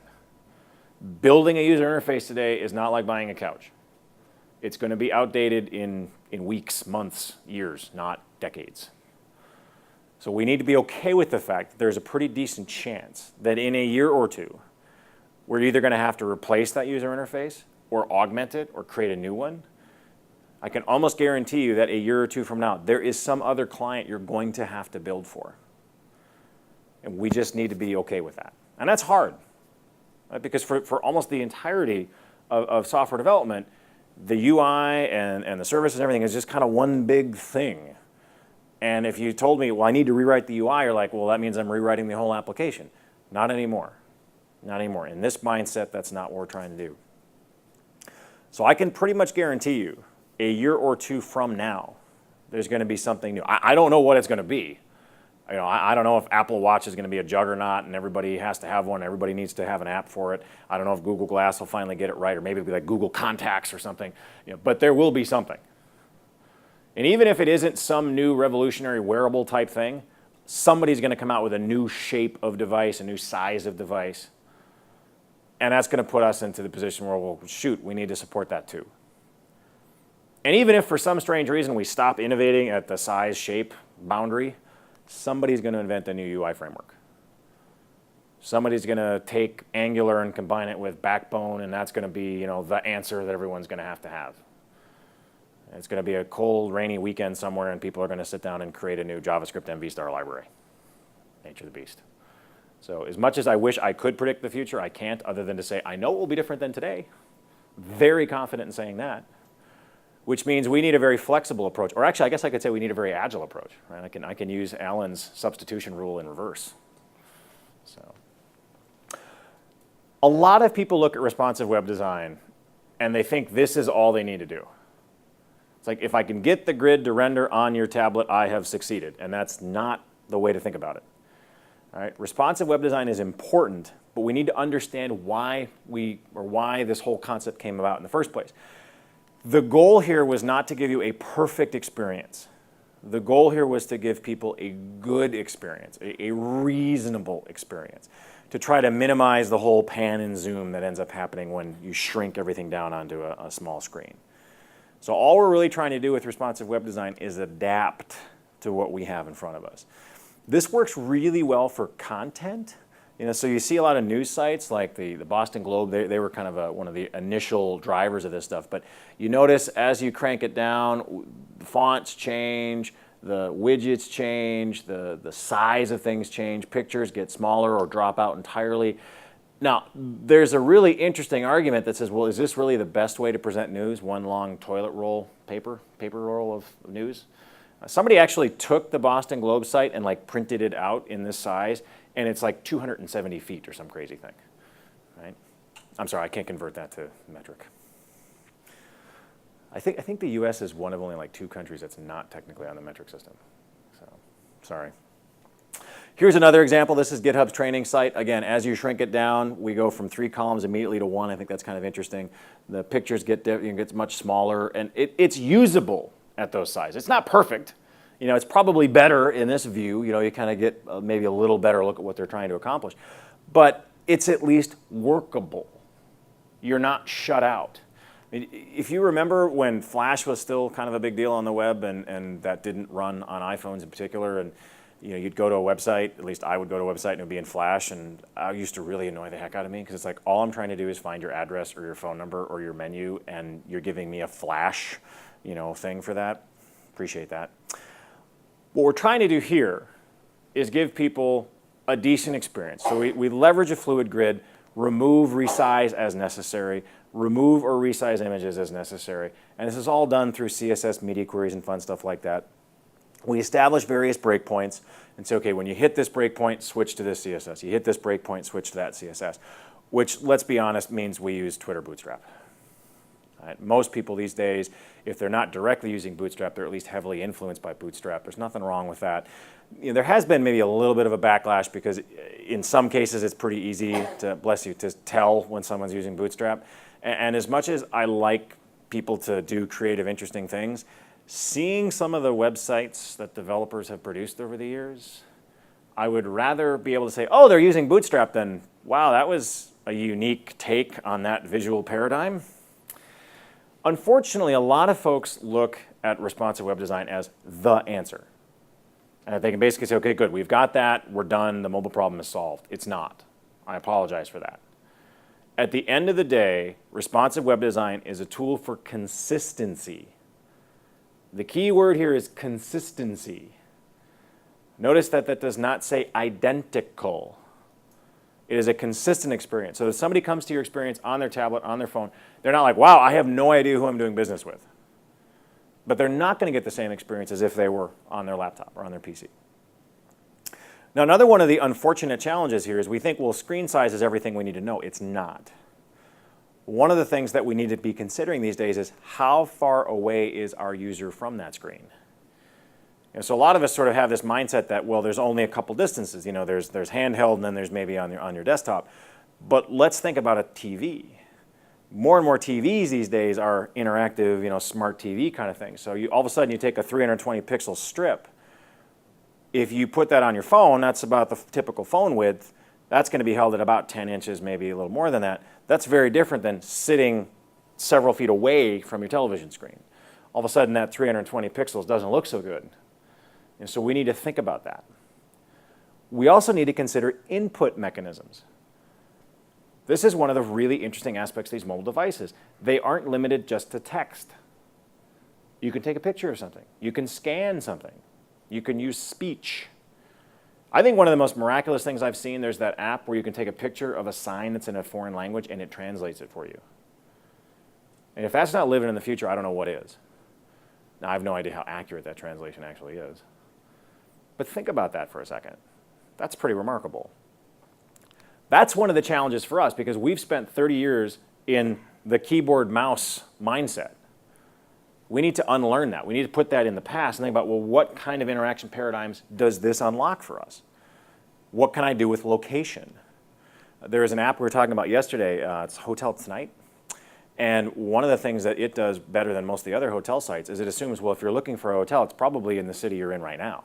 Building a user interface today is not like buying a couch. It's going to be outdated in weeks, months, years, not decades. So we need to be okay with the fact that there's a pretty decent chance that in a year or two, we're either going to have to replace that user interface or augment it or create a new one. I can almost guarantee you that a year or two from now, there is some other client you're going to have to build for. And we just need to be okay with that. And that's hard, right? Because for almost the entirety of software development, the UI and the services and everything is just kind of one big thing. And if you told me, well, I need to rewrite the UI, you're like, well, that means I'm rewriting the whole application. Not anymore. Not anymore. In this mindset, that's not what we're trying to do. So I can pretty much guarantee you, a year or two from now, there's going to be something new. I don't know what it's going to be. I don't know if Apple Watch is going to be a juggernaut and everybody has to have one. Everybody needs to have an app for it. I don't know if Google Glass will finally get it right, or maybe it'll be like Google Contacts or something. But there will be something. And even if it isn't some new revolutionary wearable type thing, somebody's going to come out with a new shape of device, a new size of device. And that's going to put us into the position where, well, shoot, we need to support that too. And even if for some strange reason we stop innovating at the size, shape, boundary, somebody's going to invent a new UI framework. Somebody's going to take Angular and combine it with Backbone, and that's going to be, the answer that everyone's going to have. It's going to be a cold, rainy weekend somewhere, and people are going to sit down and create a new JavaScript MV star library. Nature of the beast. So as much as I wish I could predict the future, I can't, other than to say, I know it will be different than today. Very confident in saying that. Which means we need a very flexible approach. Or actually, I guess I could say we need a very agile approach. Right? I can use Alan's substitution rule in reverse. So, a lot of people look at responsive web design, and they think this is all they need to do. It's like, if I can get the grid to render on your tablet, I have succeeded. And that's not the way to think about it. All right? Responsive web design is important, but we need to understand why this whole concept came about in the first place. The goal here was not to give you a perfect experience. The goal here was to give people a good experience, a reasonable experience, to try to minimize the whole pan and zoom that ends up happening when you shrink everything down onto a small screen. So all we're really trying to do with responsive web design is adapt to what we have in front of us. This works really well for content. So you see a lot of news sites like the Boston Globe, they were kind of one of the initial drivers of this stuff. But you notice as you crank it down, the fonts change, the widgets change, the size of things change, pictures get smaller or drop out entirely. Now, there's a really interesting argument that says, well, is this really the best way to present news? One long toilet roll paper roll of news? Somebody actually took the Boston Globe site and printed it out in this size, and it's like 270 feet or some crazy thing, right? I'm sorry, I can't convert that to metric. I think the U.S. is one of only 2 countries that's not technically on the metric system. So, sorry. Here's another example. This is GitHub's training site. Again, as you shrink it down, we go from 3 columns immediately to 1. I think that's kind of interesting. The pictures get much smaller, and it's usable at those sizes. It's not perfect. It's probably better in this view. You kind of get maybe a little better look at what they're trying to accomplish. But it's at least workable. You're not shut out. I mean, if you remember when Flash was still kind of a big deal on the web, and that didn't run on iPhones in particular, and you'd go to a website, at least I would go to a website and it would be in Flash, and I used to really annoy the heck out of me because it's like all I'm trying to do is find your address or your phone number or your menu, and you're giving me a Flash, thing for that. Appreciate that. What we're trying to do here is give people a decent experience. So we leverage a fluid grid, remove, resize as necessary, remove or resize images as necessary, and this is all done through CSS media queries and fun stuff like that. We establish various breakpoints and say, okay, when you hit this breakpoint, switch to this CSS. You hit this breakpoint, switch to that CSS, which, let's be honest, means we use Twitter Bootstrap. Right? Most people these days, if they're not directly using Bootstrap, they're at least heavily influenced by Bootstrap. There's nothing wrong with that. There has been maybe a little bit of a backlash because in some cases it's pretty easy to, bless you, to tell when someone's using Bootstrap. And as much as I like people to do creative, interesting things, seeing some of the websites that developers have produced over the years, I would rather be able to say, oh, they're using Bootstrap than, wow, that was a unique take on that visual paradigm. Unfortunately, a lot of folks look at responsive web design as the answer. And they can basically say, okay, good, we've got that, we're done, the mobile problem is solved. It's not. I apologize for that. At the end of the day, responsive web design is a tool for consistency. The key word here is consistency. Notice that that does not say identical. It is a consistent experience. So if somebody comes to your experience on their tablet, on their phone, they're not like, wow, I have no idea who I'm doing business with. But they're not going to get the same experience as if they were on their laptop or on their PC. Now, another one of the unfortunate challenges here is we think, well, screen size is everything we need to know. It's not. One of the things that we need to be considering these days is how far away is our user from that screen? So a lot of us sort of have this mindset that, well, there's only a couple distances. There's handheld, and then there's maybe on your desktop. But let's think about a TV. More and more TVs these days are interactive, smart TV kind of thing. So all of a sudden you take a 320 pixel strip. If you put that on your phone, that's about the typical phone width. That's going to be held at about 10 inches, maybe a little more than that. That's very different than sitting several feet away from your television screen. All of a sudden that 320 pixels doesn't look so good. And so we need to think about that. We also need to consider input mechanisms. This is one of the really interesting aspects of these mobile devices. They aren't limited just to text. You can take a picture of something. You can scan something. You can use speech. I think one of the most miraculous things I've seen, there's that app where you can take a picture of a sign that's in a foreign language and it translates it for you. And if that's not living in the future, I don't know what is. Now, I have no idea how accurate that translation actually is. But think about that for a second. That's pretty remarkable. That's one of the challenges for us because we've spent 30 years in the keyboard mouse mindset. We need to unlearn that. We need to put that in the past and think about, well, what kind of interaction paradigms does this unlock for us? What can I do with location? There is an app we were talking about yesterday. It's Hotel Tonight. And one of the things that it does better than most of the other hotel sites is it assumes, well, if you're looking for a hotel, it's probably in the city you're in right now.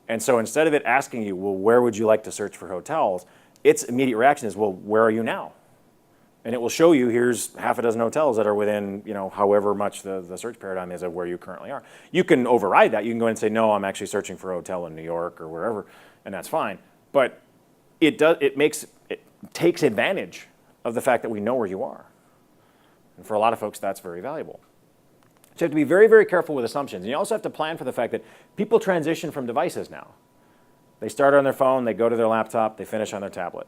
And so instead of it asking you, well, where would you like to search for hotels, its immediate reaction is, well, where are you now? And it will show you, here's half a dozen hotels that are within, however much the search paradigm is of where you currently are. You can override that. You can go and say, no, I'm actually searching for a hotel in New York or wherever, and that's fine. But it takes advantage of the fact that we know where you are. And for a lot of folks, that's very valuable. So you have to be very, very careful with assumptions. And you also have to plan for the fact that people transition from devices now. They start on their phone, they go to their laptop, they finish on their tablet.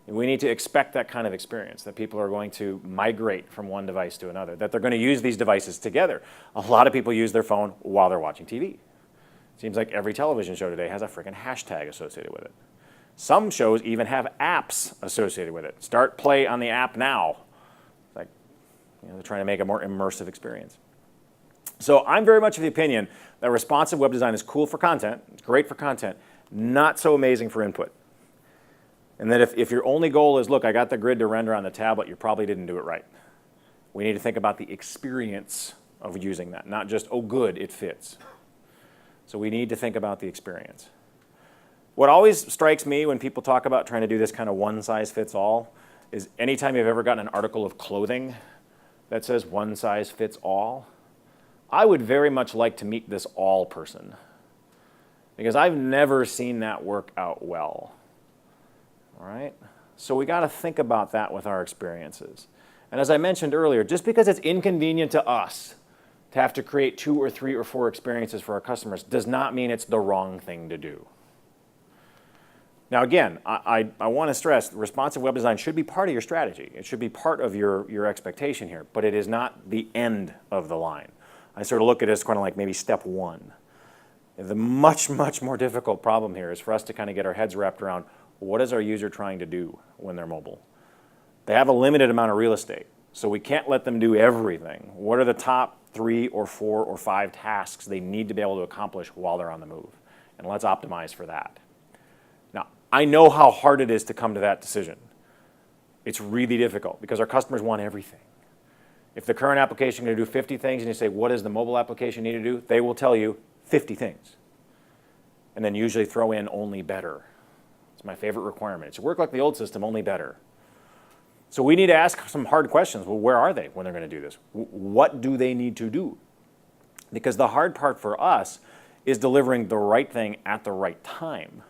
And we need to expect that kind of experience, that people are going to migrate from one device to another, that they're going to use these devices together. A lot of people use their phone while they're watching TV. It seems like every television show today has a freaking hashtag associated with it. Some shows even have apps associated with it. Start play on the app now. Like, they're trying to make a more immersive experience. So I'm very much of the opinion that responsive web design is cool for content, it's great for content, not so amazing for input. And that if your only goal is, look, I got the grid to render on the tablet, you probably didn't do it right. We need to think about the experience of using that, not just, oh, good, it fits. So we need to think about the experience. What always strikes me when people talk about trying to do this kind of one-size-fits-all is anytime you've ever gotten an article of clothing that says one-size-fits-all, I would very much like to meet this all person, because I've never seen that work out well. All right? So we got to think about that with our experiences. And as I mentioned earlier, just because it's inconvenient to us to have to create 2 or 3 or 4 experiences for our customers does not mean it's the wrong thing to do. Now again, I want to stress responsive web design should be part of your strategy. It should be part of your expectation here, but it is not the end of the line. I sort of look at it as kind of like maybe step 1. The much, much more difficult problem here is for us to kind of get our heads wrapped around what is our user trying to do when they're mobile. They have a limited amount of real estate, so we can't let them do everything. What are the top 3 or 4 or 5 tasks they need to be able to accomplish while they're on the move? And let's optimize for that. Now, I know how hard it is to come to that decision. It's really difficult because our customers want everything. If the current application is going to do 50 things and you say, what does the mobile application need to do? They will tell you 50 things. And then usually throw in only better. It's my favorite requirement. It should work like the old system, only better. So we need to ask some hard questions. Well, where are they when they're going to do this? What do they need to do? Because the hard part for us is delivering the right thing at the right time,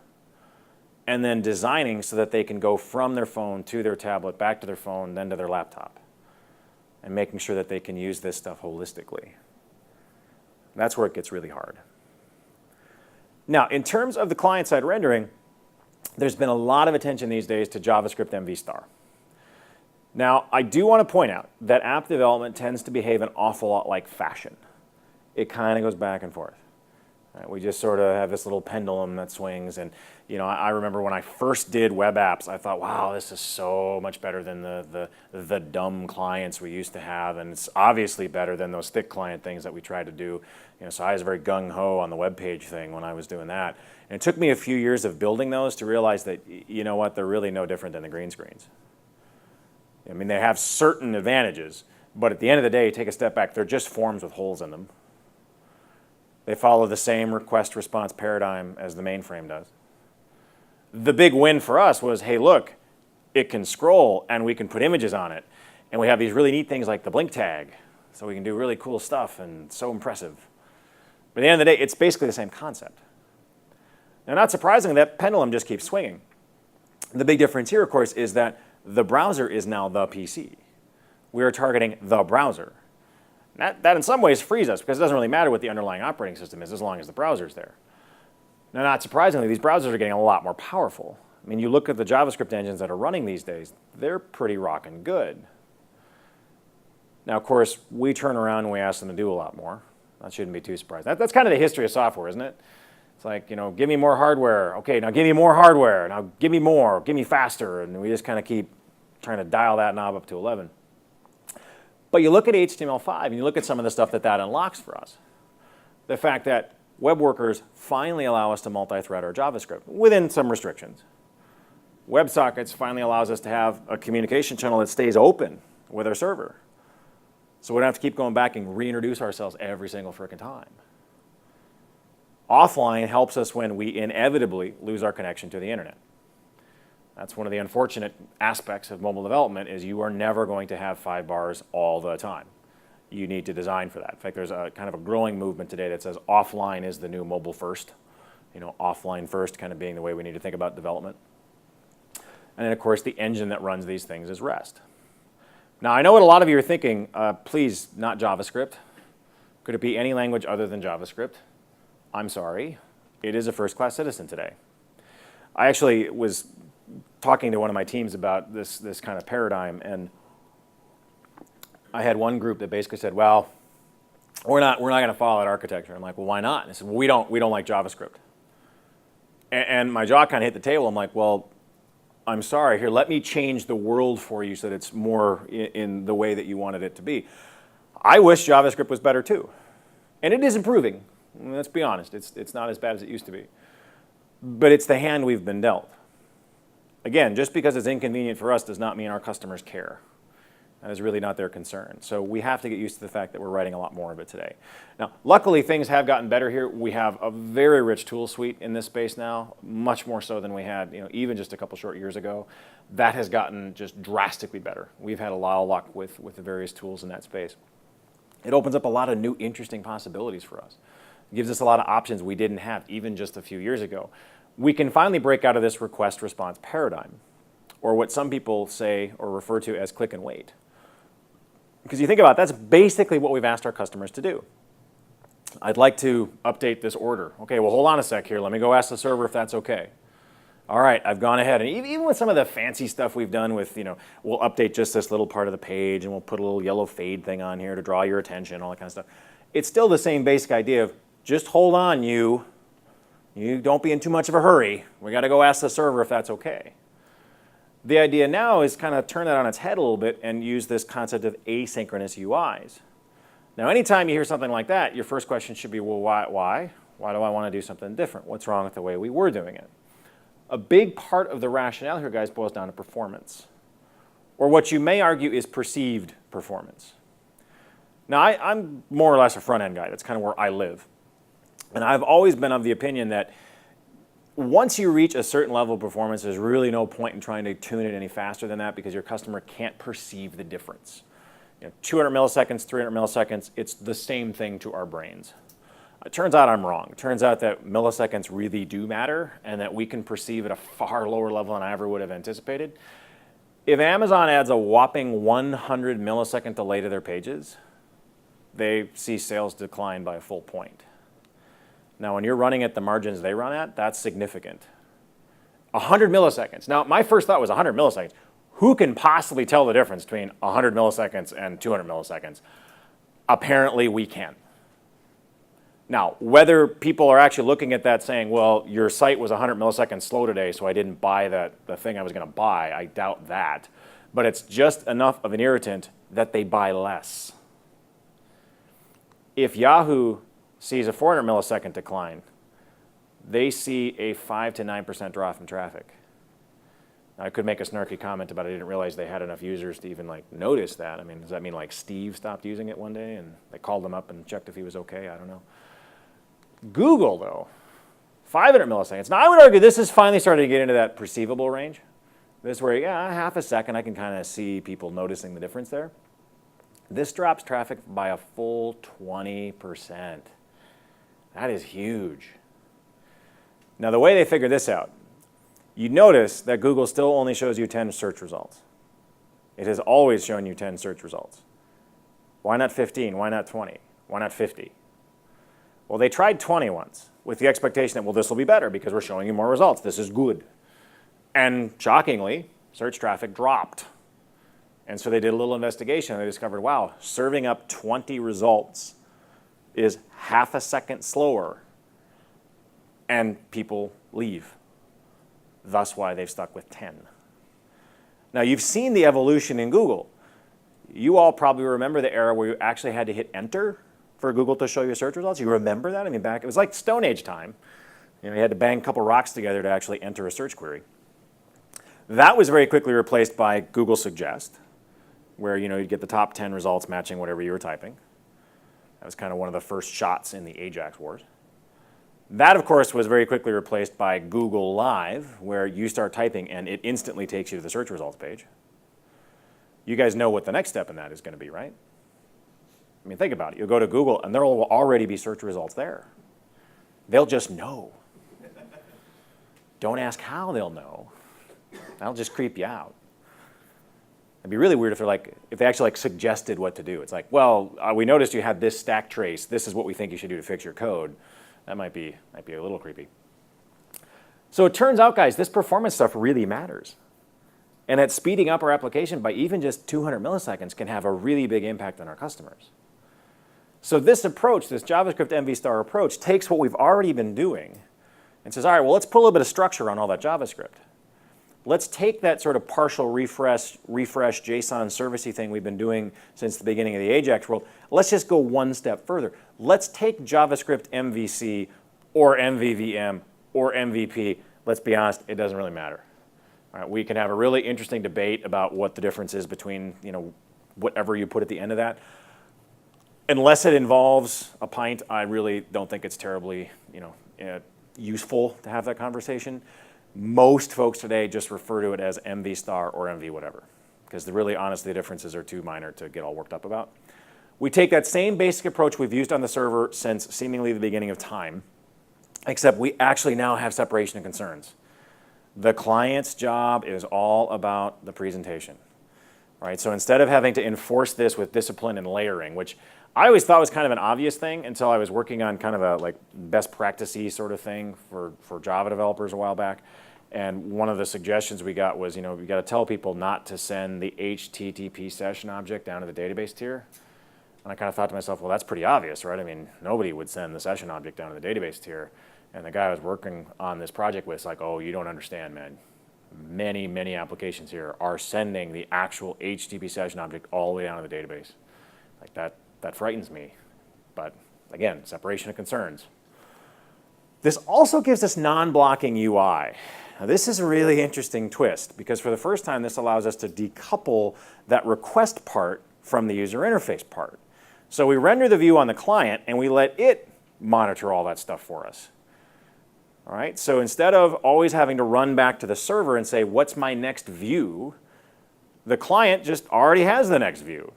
and then designing so that they can go from their phone to their tablet, back to their phone, then to their laptop, and making sure that they can use this stuff holistically. That's where it gets really hard. Now, in terms of the client-side rendering, there's been a lot of attention these days to JavaScript MV star. Now, I do want to point out that app development tends to behave an awful lot like fashion. It kind of goes back and forth. Right? We just sort of have this little pendulum that swings. And you know, I remember when I first did web apps, I thought, wow, this is so much better than the dumb clients we used to have. And it's obviously better than those thick client things that we tried to do. You know, so I was very gung-ho on the web page thing when I was doing that. And it took me a few years of building those to realize that, you know what, they're really no different than the green screens. I mean, they have certain advantages, but at the end of the day, take a step back, they're just forms with holes in them. They follow the same request-response paradigm as the mainframe does. The big win for us was, hey, look, it can scroll and we can put images on it. And we have these really neat things like the blink tag, so we can do really cool stuff and it's so impressive. But at the end of the day, it's basically the same concept. Now, not surprisingly, that pendulum just keeps swinging. The big difference here, of course, is that the browser is now the PC. We are targeting the browser. That in some ways frees us because it doesn't really matter what the underlying operating system is as long as the browser's there. Now, not surprisingly, these browsers are getting a lot more powerful. I mean, you look at the JavaScript engines that are running these days, they're pretty rockin' good. Now, of course, we turn around and we ask them to do a lot more. That shouldn't be too surprising. That's kind of the history of software, isn't it? It's like, you know, give me more hardware. Okay, now give me more hardware. Now give me more. Give me faster. And we just kind of keep trying to dial that knob up to 11. But you look at HTML5 and you look at some of the stuff that unlocks for us. The fact that web workers finally allow us to multi-thread our JavaScript within some restrictions. WebSockets finally allows us to have a communication channel that stays open with our server. So we don't have to keep going back and reintroduce ourselves every single frickin' time. Offline helps us when we inevitably lose our connection to the internet. That's one of the unfortunate aspects of mobile development is you are never going to have 5 bars all the time. You need to design for that. In fact, there's a kind of a growing movement today that says offline is the new mobile first. You know, offline first kind of being the way we need to think about development. And then, of course, the engine that runs these things is REST. Now, I know what a lot of you are thinking, please, not JavaScript. Could it be any language other than JavaScript? I'm sorry, it is a first-class citizen today. I actually was talking to one of my teams about this kind of paradigm, and I had one group that basically said, well, we're not going to follow that architecture. I'm like, well, why not? And they said, well, we don't like JavaScript. And my jaw kind of hit the table. I'm like, well, I'm sorry, here, let me change the world for you so that it's more in the way that you wanted it to be. I wish JavaScript was better too. And it is improving. Let's be honest, it's not as bad as it used to be. But it's the hand we've been dealt. Again, just because it's inconvenient for us does not mean our customers care. That is really not their concern. So we have to get used to the fact that we're writing a lot more of it today. Now, luckily, things have gotten better here. We have a very rich tool suite in this space now, much more so than we had, even just a couple short years ago. That has gotten just drastically better. We've had a lot of luck with the various tools in that space. It opens up a lot of new, interesting possibilities for us. It gives us a lot of options we didn't have even just a few years ago. We can finally break out of this request response paradigm, or what some people say or refer to as click and wait. Because you think about it, that's basically what we've asked our customers to do. I'd like to update this order. Okay, well, hold on a sec here. Let me go ask the server if that's okay. All right, I've gone ahead. And even with some of the fancy stuff we've done with, we'll update just this little part of the page and we'll put a little yellow fade thing on here to draw your attention, all that kind of stuff. It's still the same basic idea of just hold on, you don't be in too much of a hurry. We got to go ask the server if that's okay. The idea now is kind of turn that on its head a little bit and use this concept of asynchronous UIs. Now, anytime you hear something like that, your first question should be, well, why? Why do I want to do something different? What's wrong with the way we were doing it? A big part of the rationale here, guys, boils down to performance, or what you may argue is perceived performance. Now, I'm more or less a front-end guy. That's kind of where I live. And I've always been of the opinion that once you reach a certain level of performance, there's really no point in trying to tune it any faster than that because your customer can't perceive the difference. 200 milliseconds, 300 milliseconds, it's the same thing to our brains. It turns out I'm wrong. It turns out that milliseconds really do matter and that we can perceive at a far lower level than I ever would have anticipated. If Amazon adds a whopping 100 millisecond delay to their pages, they see sales decline by a full point. Now, when you're running at the margins they run at, that's significant. 100 milliseconds. Now, my first thought was 100 milliseconds. Who can possibly tell the difference between 100 milliseconds and 200 milliseconds? Apparently, we can. Now, whether people are actually looking at that saying, well, your site was 100 milliseconds slow today, so I didn't buy the thing I was going to buy, I doubt that. But it's just enough of an irritant that they buy less. If Yahoo sees a 400 millisecond decline, they see a 5 to 9% drop in traffic. Now, I could make a snarky comment about I didn't realize they had enough users to even notice that. I mean, does that mean Steve stopped using it one day and they called him up and checked if he was okay? I don't know. Google, though, 500 milliseconds. Now, I would argue this is finally starting to get into that perceivable range. This is where, half a second I can kind of see people noticing the difference there. This drops traffic by a full 20%. That is huge. Now, the way they figure this out, you notice that Google still only shows you 10 search results. It has always shown you 10 search results. Why not 15? Why not 20? Why not 50? Well, they tried 20 once with the expectation that, well, this will be better because we're showing you more results. This is good. And shockingly, search traffic dropped. And so they did a little investigation and they discovered, wow, serving up 20 results is half a second slower, and people leave. Thus why they've stuck with 10. Now, you've seen the evolution in Google. You all probably remember the era where you actually had to hit enter for Google to show you search results. You remember that? I mean, back, it was like Stone Age time. You had to bang a couple rocks together to actually enter a search query. That was very quickly replaced by Google Suggest, where you'd get the top 10 results matching whatever you were typing. That was kind of one of the first shots in the Ajax wars. That, of course, was very quickly replaced by Google Live, where you start typing and it instantly takes you to the search results page. You guys know what the next step in that is going to be, right? I mean, think about it. You'll go to Google and there will already be search results there. They'll just know. Don't ask how they'll know. That'll just creep you out. It'd be really weird if they actually suggested what to do. It's like, well, we noticed you had this stack trace. This is what we think you should do to fix your code. That might be a little creepy. So it turns out, guys, this performance stuff really matters. And that speeding up our application by even just 200 milliseconds can have a really big impact on our customers. So this approach, this JavaScript MV star approach, takes what we've already been doing and says, all right, well, let's put a little bit of structure on all that JavaScript. Let's take that sort of partial refresh JSON servicey thing we've been doing since the beginning of the Ajax world. Let's just go one step further. Let's take JavaScript MVC or MVVM or MVP. Let's be honest, it doesn't really matter. All right, we can have a really interesting debate about what the difference is between whatever you put at the end of that. Unless it involves a pint, I really don't think it's terribly, useful to have that conversation. Most folks today just refer to it as MV star or MV whatever, because honestly, the differences are too minor to get all worked up about. We take that same basic approach we've used on the server since seemingly the beginning of time, except we actually now have separation of concerns. The client's job is all about the presentation, right? So instead of having to enforce this with discipline and layering, which I always thought was kind of an obvious thing until I was working on kind of a like best practice-y sort of thing for Java developers a while back. And one of the suggestions we got was, we got to tell people not to send the HTTP session object down to the database tier. And I kind of thought to myself, well, that's pretty obvious, right? I mean, nobody would send the session object down to the database tier. And the guy I was working on this project with was like, oh, you don't understand, man. Many, many applications here are sending the actual HTTP session object all the way down to the database. Like that frightens me. But again, separation of concerns. This also gives us non-blocking UI. Now this is a really interesting twist because for the first time this allows us to decouple that request part from the user interface part. So we render the view on the client and we let it monitor all that stuff for us. All right, so instead of always having to run back to the server and say, what's my next view, the client just already has the next view.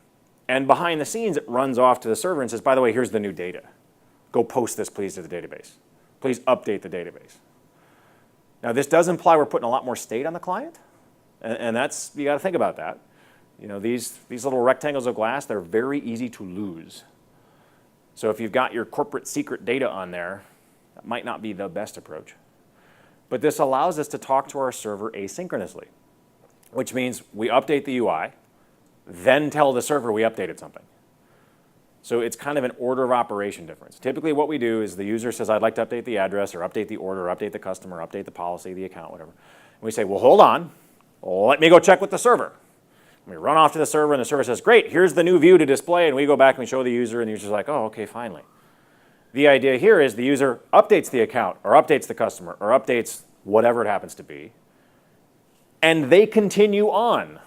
And behind the scenes, it runs off to the server and says, by the way, here's the new data. Go post this, please, to the database. Please update the database. Now, this does imply we're putting a lot more state on the client. And that's, you got to think about that. These little rectangles of glass, they're very easy to lose. So if you've got your corporate secret data on there, that might not be the best approach. But this allows us to talk to our server asynchronously, which means we update the UI, then tell the server we updated something. So it's kind of an order of operation difference. Typically what we do is the user says, I'd like to update the address or update the order, or update the customer, update the policy, the account, whatever. And we say, well, hold on. Let me go check with the server. And we run off to the server and the server says, great, here's the new view to display. And we go back and we show the user and the user's like, oh, okay, finally. The idea here is the user updates the account or updates the customer or updates whatever it happens to be. And they continue on.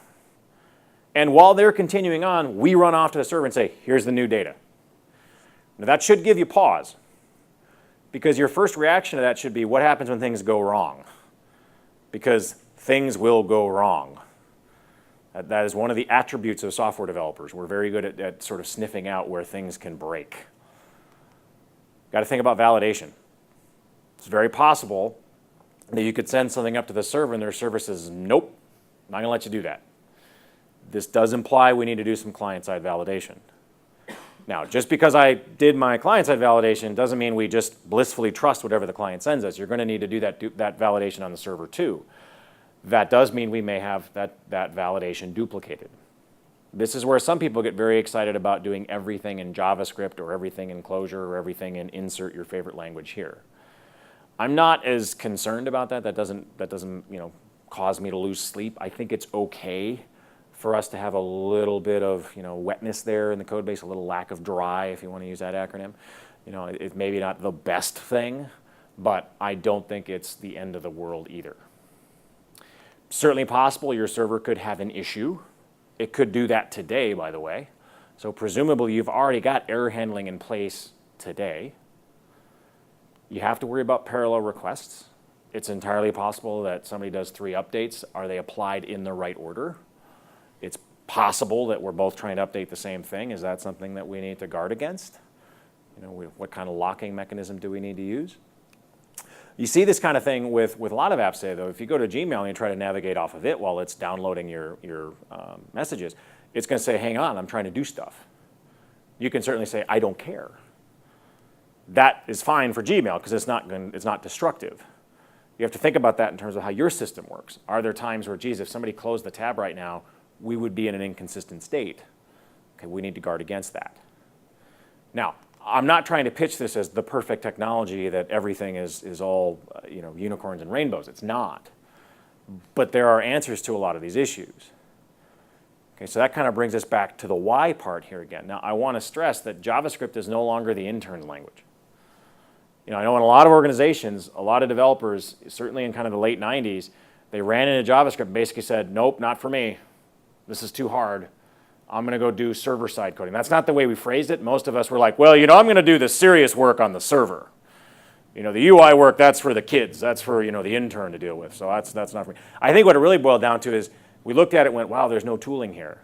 And while they're continuing on, we run off to the server and say, here's the new data. Now that should give you pause, because your first reaction to that should be, what happens when things go wrong? Because things will go wrong. That is one of the attributes of software developers. We're very good at sort of sniffing out where things can break. Got to think about validation. It's very possible that you could send something up to the server and their server says, nope, not going to let you do that. This does imply we need to do some client-side validation. Now, just because I did my client-side validation doesn't mean we just blissfully trust whatever the client sends us. You're going to need to do that validation on the server too. That does mean we may have that validation duplicated. This is where some people get very excited about doing everything in JavaScript or everything in Clojure or everything in insert your favorite language here. I'm not as concerned about that. That doesn't cause me to lose sleep. I think it's okay for us to have a little bit of wetness there in the code base, a little lack of dry, if you want to use that acronym. It's maybe not the best thing, but I don't think it's the end of the world either. Certainly possible your server could have an issue. It could do that today, by the way. So presumably you've already got error handling in place today. You have to worry about parallel requests. It's entirely possible that somebody does 3 updates. Are they applied in the right order? It's possible that we're both trying to update the same thing. Is that something that we need to guard against? What kind of locking mechanism do we need to use? You see this kind of thing with a lot of apps today, though. If you go to Gmail and you try to navigate off of it while it's downloading your messages, it's going to say, hang on, I'm trying to do stuff. You can certainly say, I don't care. That is fine for Gmail because it's not destructive. You have to think about that in terms of how your system works. Are there times where, geez, if somebody closed the tab right now, we would be in an inconsistent state? Okay, we need to guard against that. Now, I'm not trying to pitch this as the perfect technology that everything is all unicorns and rainbows. It's not. But there are answers to a lot of these issues. Okay, so that kind of brings us back to the why part here again. Now, I want to stress that JavaScript is no longer the intern language. I know in a lot of organizations, a lot of developers, certainly in kind of the late 90s, they ran into JavaScript and basically said, nope, not for me. This is too hard. I'm going to go do server-side coding. That's not the way we phrased it. Most of us were like, well, I'm going to do the serious work on the server. The UI work, that's for the kids. That's for, the intern to deal with. So that's not for me. I think what it really boiled down to is we looked at it and went, wow, there's no tooling here.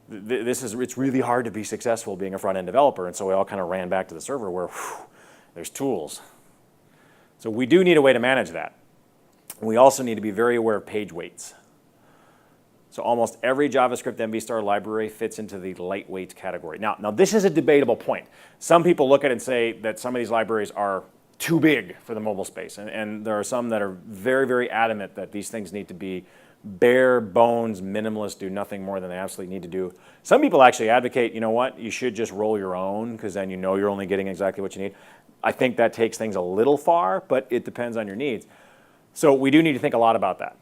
It's really hard to be successful being a front-end developer. And so we all kind of ran back to the server where there's tools. So we do need a way to manage that. We also need to be very aware of page weights. So almost every JavaScript MVStar library fits into the lightweight category. Now this is a debatable point. Some people look at it and say that some of these libraries are too big for the mobile space. And there are some that are very, very adamant that these things need to be bare bones, minimalist, do nothing more than they absolutely need to do. Some people actually advocate, you should just roll your own because then you're only getting exactly what you need. I think that takes things a little far, but it depends on your needs. So we do need to think a lot about that.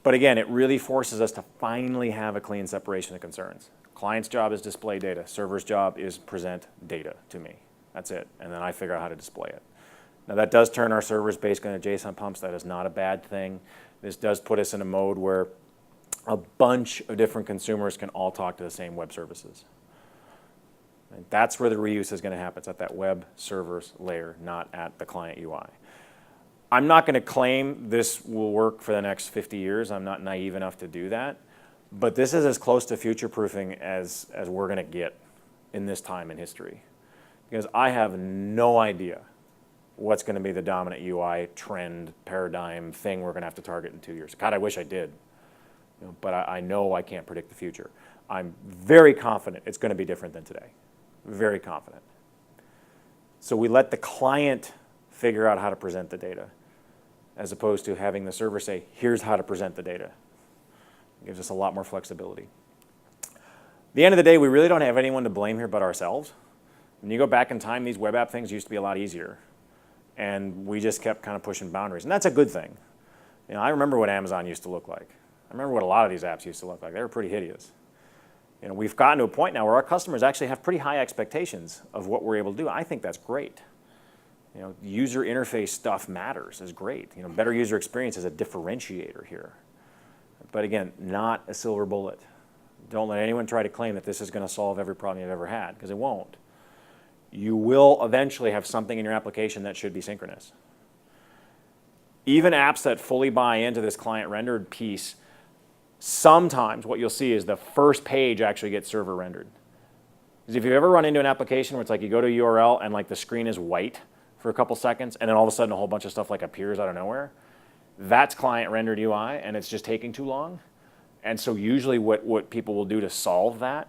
But again, it really forces us to finally have a clean separation of concerns. Client's job is display data. Server's job is present data to me. That's it. And then I figure out how to display it. Now that does turn our servers basically into JSON pumps. That is not a bad thing. This does put us in a mode where a bunch of different consumers can all talk to the same web services. And that's where the reuse is going to happen. It's at that web servers layer, not at the client UI. I'm not going to claim this will work for the next 50 years. I'm not naive enough to do that. But this is as close to future-proofing as we're going to get in this time in history. Because I have no idea what's going to be the dominant UI trend, paradigm, thing we're going to have to target in 2 years. God, I wish I did. But I know I can't predict the future. I'm very confident it's going to be different than today. Very confident. So we let the client figure out how to present the data, as opposed to having the server say, here's how to present the data. It gives us a lot more flexibility. At the end of the day, we really don't have anyone to blame here but ourselves. When you go back in time, these web app things used to be a lot easier. And we just kept kind of pushing boundaries. And that's a good thing. I remember what Amazon used to look like. I remember what a lot of these apps used to look like. They were pretty hideous. We've gotten to a point now where our customers actually have pretty high expectations of what we're able to do. I think that's great. User interface stuff matters, is great. Better user experience is a differentiator here. But again, not a silver bullet. Don't let anyone try to claim that this is going to solve every problem you've ever had, because it won't. You will eventually have something in your application that should be synchronous. Even apps that fully buy into this client rendered piece, sometimes what you'll see is the first page actually gets server rendered. Because if you've ever run into an application where it's like you go to a URL and like the screen is white for a couple seconds, and then all of a sudden a whole bunch of stuff like appears out of nowhere, that's client rendered UI, and it's just taking too long. And so usually what people will do to solve that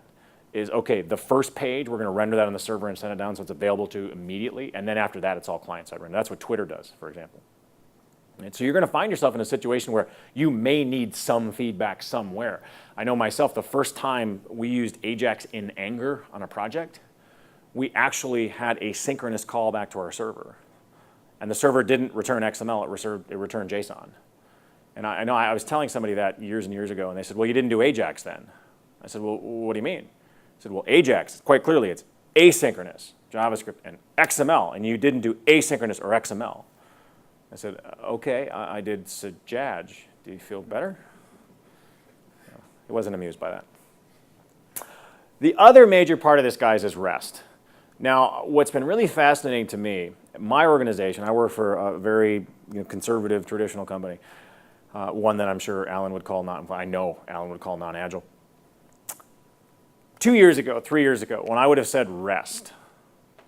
is, okay, the first page, we're going to render that on the server and send it down so it's available to immediately, and then after that, it's all client-side render. That's what Twitter does, for example. And so you're going to find yourself in a situation where you may need some feedback somewhere. I know myself, the first time we used Ajax in anger on a project, we actually had a synchronous call back to our server. And the server didn't return XML, it returned JSON. And I know I was telling somebody that years and years ago, and they said, well, you didn't do Ajax then. I said, well, what do you mean? I said, well, Ajax, quite clearly, it's asynchronous, JavaScript, and XML, and you didn't do asynchronous or XML. I said, okay, I did Sajaj. Do you feel better? No, he wasn't amused by that. The other major part of this, guys, is REST. Now, what's been really fascinating to me, my organization, I work for a very conservative, traditional company, one that I'm sure Alan would call I know Alan would call non-agile. 2 years ago, 3 years ago, when I would have said REST,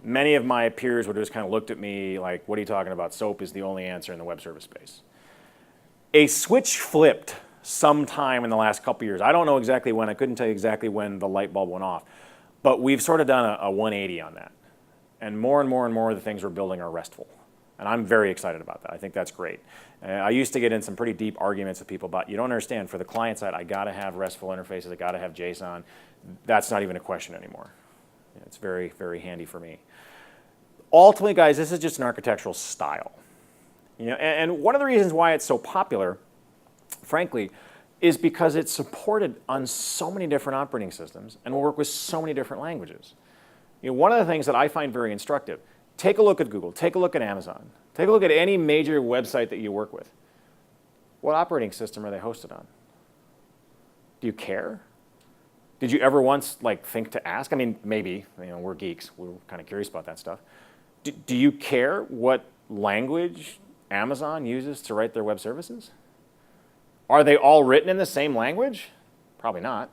many of my peers would have just kind of looked at me like, what are you talking about? SOAP is the only answer in the web service space. A switch flipped sometime in the last couple years. I don't know exactly when. I couldn't tell you exactly when the light bulb went off. But we've sort of done a 180 on that. And more and more of the things we're building are RESTful. And I'm very excited about that. I think that's great. I used to get in some pretty deep arguments with people about, you don't understand, for the client side, I got to have RESTful interfaces, I got to have JSON. That's not even a question anymore. It's very, very handy for me. Ultimately, guys, this is just an architectural style. And one of the reasons why it's so popular, frankly, is because it's supported on so many different operating systems and will work with so many different languages. One of the things that I find very instructive, take a look at Google, take a look at Amazon, take a look at any major website that you work with. What operating system are they hosted on? Do you care? Did you ever once think to ask? I mean, maybe, we're geeks. We're kind of curious about that stuff. Do you care what language Amazon uses to write their web services? Are they all written in the same language? Probably not.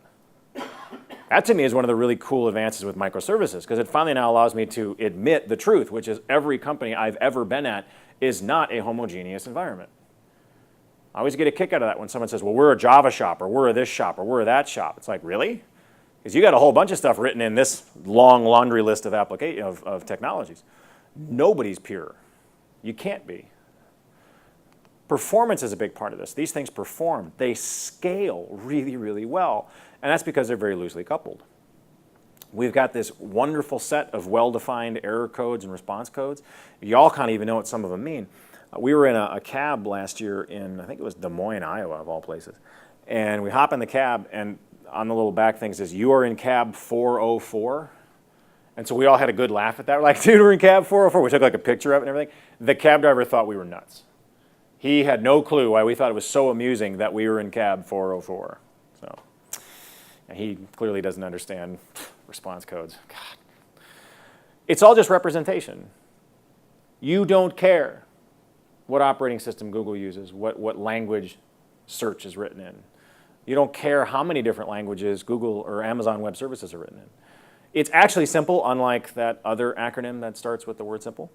That to me is one of the really cool advances with microservices, because it finally now allows me to admit the truth, which is every company I've ever been at is not a homogeneous environment. I always get a kick out of that when someone says, well, we're a Java shop, or we're a this shop, or we're a that shop. It's like, really? Because you got a whole bunch of stuff written in this long laundry list of technologies. Nobody's pure. You can't be. Performance is a big part of this. These things perform. They scale really, really well. And that's because they're very loosely coupled. We've got this wonderful set of well-defined error codes and response codes. Y'all can't even know what some of them mean. We were in a cab last year in, I think it was Des Moines, Iowa, of all places. And we hop in the cab, and on the little back thing says, you are in cab 404. And so we all had a good laugh at that. We're like, dude, we're in cab 404. We took a picture of it and everything. The cab driver thought we were nuts. He had no clue why we thought it was so amusing that we were in cab 404. So and he clearly doesn't understand response codes. God. It's all just representation. You don't care what operating system Google uses, what language search is written in. You don't care how many different languages Google or Amazon Web Services are written in. It's actually simple, unlike that other acronym that starts with the word simple.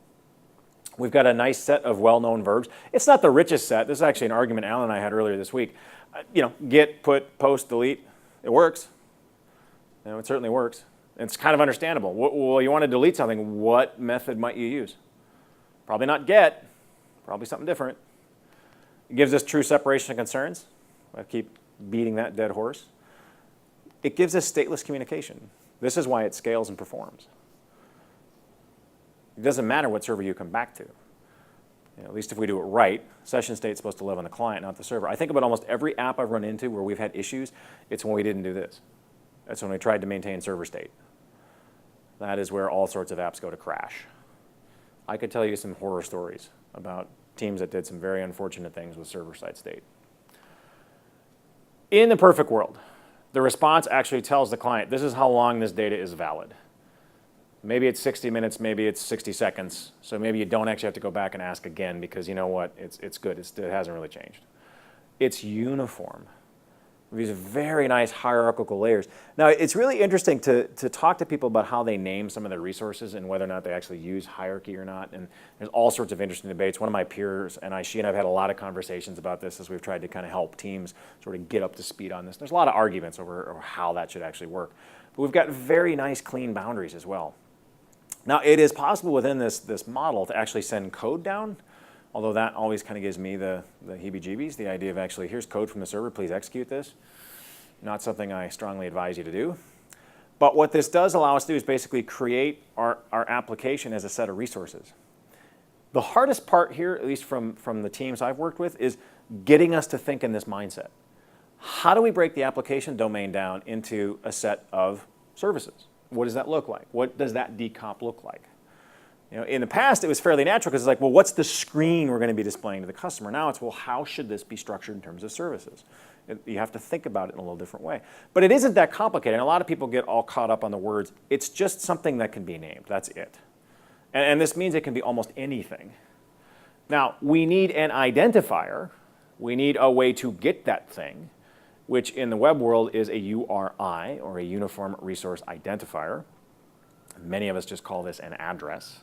We've got a nice set of well-known verbs. It's not the richest set. This is actually an argument Alan and I had earlier this week. Get, put, post, delete. It works. It certainly works. It's kind of understandable. Well, you want to delete something. What method might you use? Probably not get. Probably something different. It gives us true separation of concerns. I keep beating that dead horse. It gives us stateless communication. This is why it scales and performs. It doesn't matter what server you come back to. At least if we do it right, session state is supposed to live on the client, not the server. I think about almost every app I've run into where we've had issues, it's when we didn't do this. That's when we tried to maintain server state. That is where all sorts of apps go to crash. I could tell you some horror stories about teams that did some very unfortunate things with server-side state. In the perfect world, the response actually tells the client, this is how long this data is valid. Maybe it's 60 minutes, maybe it's 60 seconds. So maybe you don't actually have to go back and ask again because you know what, it's good, it hasn't really changed. It's uniform. These very nice hierarchical layers. Now, it's really interesting to talk to people about how they name some of their resources and whether or not they actually use hierarchy or not. And there's all sorts of interesting debates. One of my peers and she and I have had a lot of conversations about this as we've tried to kind of help teams sort of get up to speed on this. There's a lot of arguments over how that should actually work. But we've got very nice, clean boundaries as well. Now, it is possible within this model to actually send code down, although that always kind of gives me the heebie-jeebies, the idea of actually, here's code from the server, please execute this. Not something I strongly advise you to do. But what this does allow us to do is basically create our application as a set of resources. The hardest part here, at least from the teams I've worked with, is getting us to think in this mindset. How do we break the application domain down into a set of services? What does that look like? What does that decomp look like? In the past, it was fairly natural because it's like, well, what's the screen we're going to be displaying to the customer? Now it's, well, how should this be structured in terms of services? You have to think about it in a little different way. But it isn't that complicated. And a lot of people get all caught up on the words. It's just something that can be named. That's it. And this means it can be almost anything. Now, we need an identifier. We need a way to get that thing, which in the web world is a URI, or a Uniform Resource Identifier. Many of us just call this an address.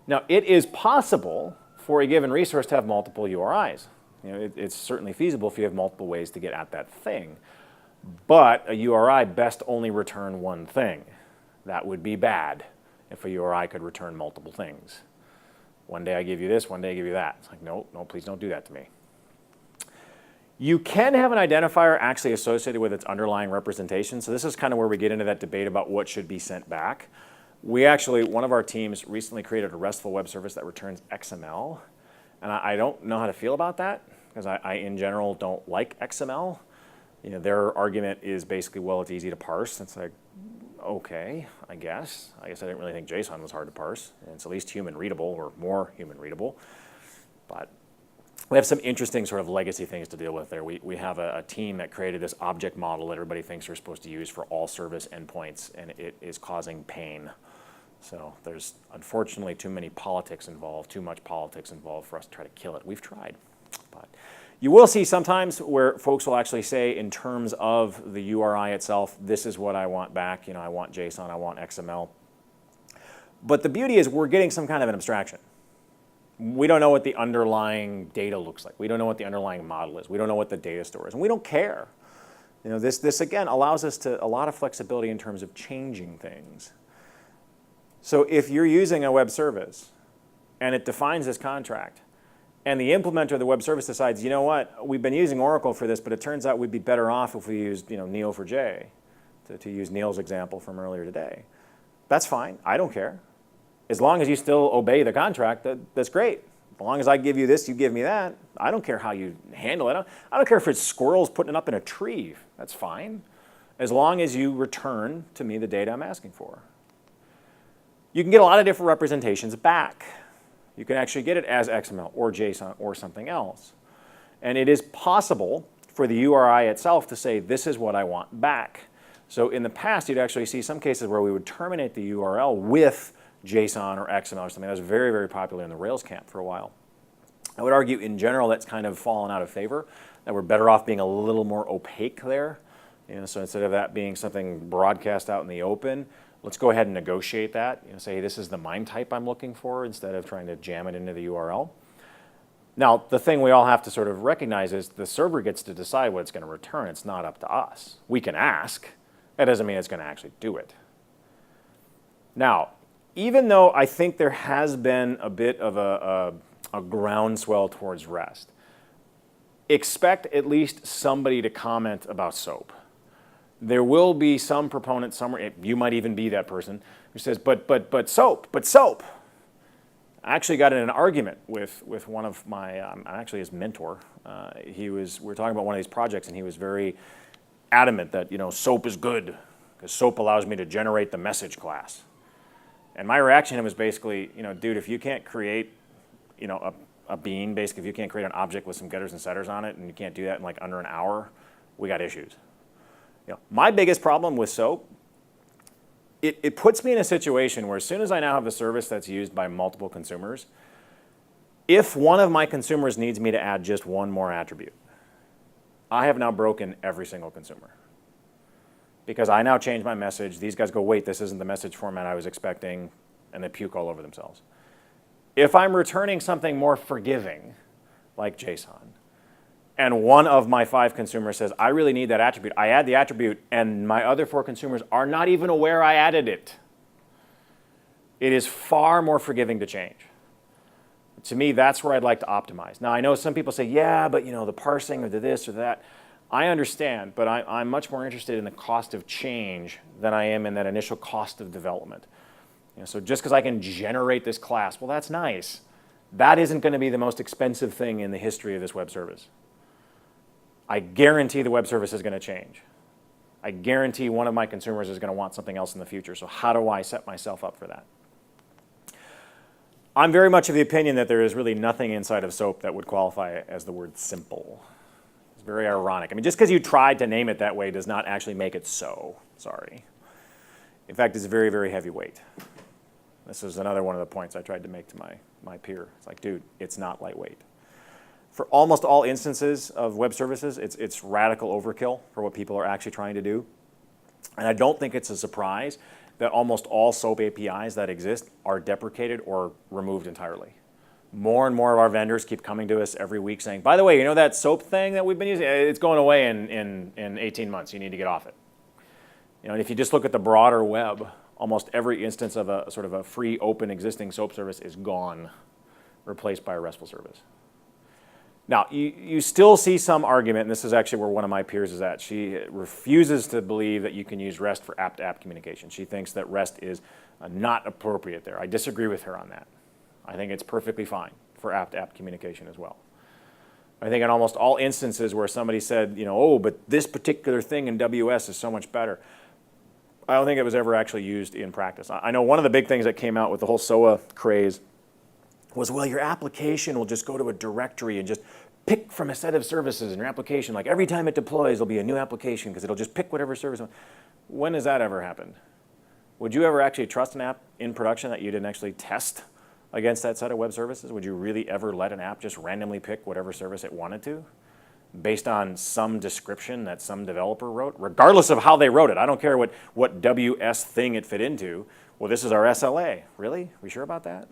Now, it is possible for a given resource to have multiple URIs. It's certainly feasible if you have multiple ways to get at that thing. But a URI best only return one thing. That would be bad if a URI could return multiple things. One day I give you this, one day I give you that. It's like, no, please don't do that to me. You can have an identifier actually associated with its underlying representation. So this is kind of where we get into that debate about what should be sent back. We actually, one of our teams recently created a Restful web service that returns XML. And I don't know how to feel about that because I in general don't like XML. Their argument is basically, well, it's easy to parse. It's like, okay, I guess. I didn't really think JSON was hard to parse. And it's at least human readable or more human readable. But we have some interesting sort of legacy things to deal with there. We have a team that created this object model that everybody thinks they're supposed to use for all service endpoints, and it is causing pain. So there's unfortunately too many politics involved, too much politics involved for us to try to kill it. We've tried. But you will see sometimes where folks will actually say in terms of the URI itself, this is what I want back. I want JSON, I want XML. But the beauty is we're getting some kind of an abstraction. We don't know what the underlying data looks like. We don't know what the underlying model is. We don't know what the data store is, and we don't care. This again allows us to a lot of flexibility in terms of changing things. So if you're using a web service and it defines this contract, and the implementer of the web service decides, you know what, we've been using Oracle for this, but it turns out we'd be better off if we used Neo4j, to use Neil's example from earlier today. That's fine. I don't care. As long as you still obey the contract, that's great. As long as I give you this, you give me that. I don't care how you handle it. I don't care if it's squirrels putting it up in a tree. That's fine. As long as you return to me the data I'm asking for. You can get a lot of different representations back. You can actually get it as XML or JSON or something else. And it is possible for the URI itself to say, this is what I want back. So in the past, you'd actually see some cases where we would terminate the URL with JSON or XML or something. That was very, very popular in the Rails camp for a while. I would argue in general that's kind of fallen out of favor, that we're better off being a little more opaque there. So instead of that being something broadcast out in the open, let's go ahead and negotiate that. Say this is the MIME type I'm looking for instead of trying to jam it into the URL. Now, the thing we all have to sort of recognize is the server gets to decide what it's going to return. It's not up to us. We can ask. That doesn't mean it's going to actually do it. Now, even though I think there has been a bit of a groundswell towards REST, expect at least somebody to comment about SOAP. There will be some proponent somewhere, you might even be that person, who says, but SOAP. I actually got in an argument with one of my, actually his mentor. We were talking about one of these projects, and he was very adamant that SOAP is good, because SOAP allows me to generate the message class. And my reaction to him was basically, dude, if you can't create, a bean, basically, if you can't create an object with some getters and setters on it, and you can't do that in like under an hour, we got issues. My biggest problem with SOAP, it puts me in a situation where as soon as I now have a service that's used by multiple consumers, if one of my consumers needs me to add just one more attribute, I have now broken every single consumer. Because I now change my message, these guys go, wait, this isn't the message format I was expecting, and they puke all over themselves. If I'm returning something more forgiving, like JSON, and one of my 5 consumers says, I really need that attribute, I add the attribute, and my other 4 consumers are not even aware I added it, it is far more forgiving to change. To me, that's where I'd like to optimize. Now, I know some people say, yeah, but the parsing or the this or that. I understand, but I'm much more interested in the cost of change than I am in that initial cost of development. So just because I can generate this class, well, that's nice. That isn't going to be the most expensive thing in the history of this web service. I guarantee the web service is going to change. I guarantee one of my consumers is going to want something else in the future. So how do I set myself up for that? I'm very much of the opinion that there is really nothing inside of SOAP that would qualify as the word simple. It's very ironic. I mean, just because you tried to name it that way does not actually make it so. Sorry. In fact, it's very, very heavyweight. This is another one of the points I tried to make to my peer. It's like, dude, it's not lightweight. For almost all instances of web services, it's radical overkill for what people are actually trying to do. And I don't think it's a surprise that almost all SOAP APIs that exist are deprecated or removed entirely. More and more of our vendors keep coming to us every week saying, by the way, that SOAP thing that we've been using, it's going away in 18 months. You need to get off it. And if you just look at the broader web, almost every instance of a sort of a free, open, existing SOAP service is gone, replaced by a RESTful service. Now, you still see some argument, and this is actually where one of my peers is at. She refuses to believe that you can use REST for app-to-app communication. She thinks that REST is not appropriate there. I disagree with her on that. I think it's perfectly fine for app-to-app communication as well. I think in almost all instances where somebody said, oh, but this particular thing in WS is so much better, I don't think it was ever actually used in practice. I know one of the big things that came out with the whole SOA craze was, well, your application will just go to a directory and just pick from a set of services in your application. Like every time it deploys, there'll be a new application because it'll just pick whatever service. When has that ever happened? Would you ever actually trust an app in production that you didn't actually test against that set of web services? Would you really ever let an app just randomly pick whatever service it wanted to based on some description that some developer wrote, regardless of how they wrote it? I don't care what WS thing it fit into. Well, this is our SLA. Really? We sure about that?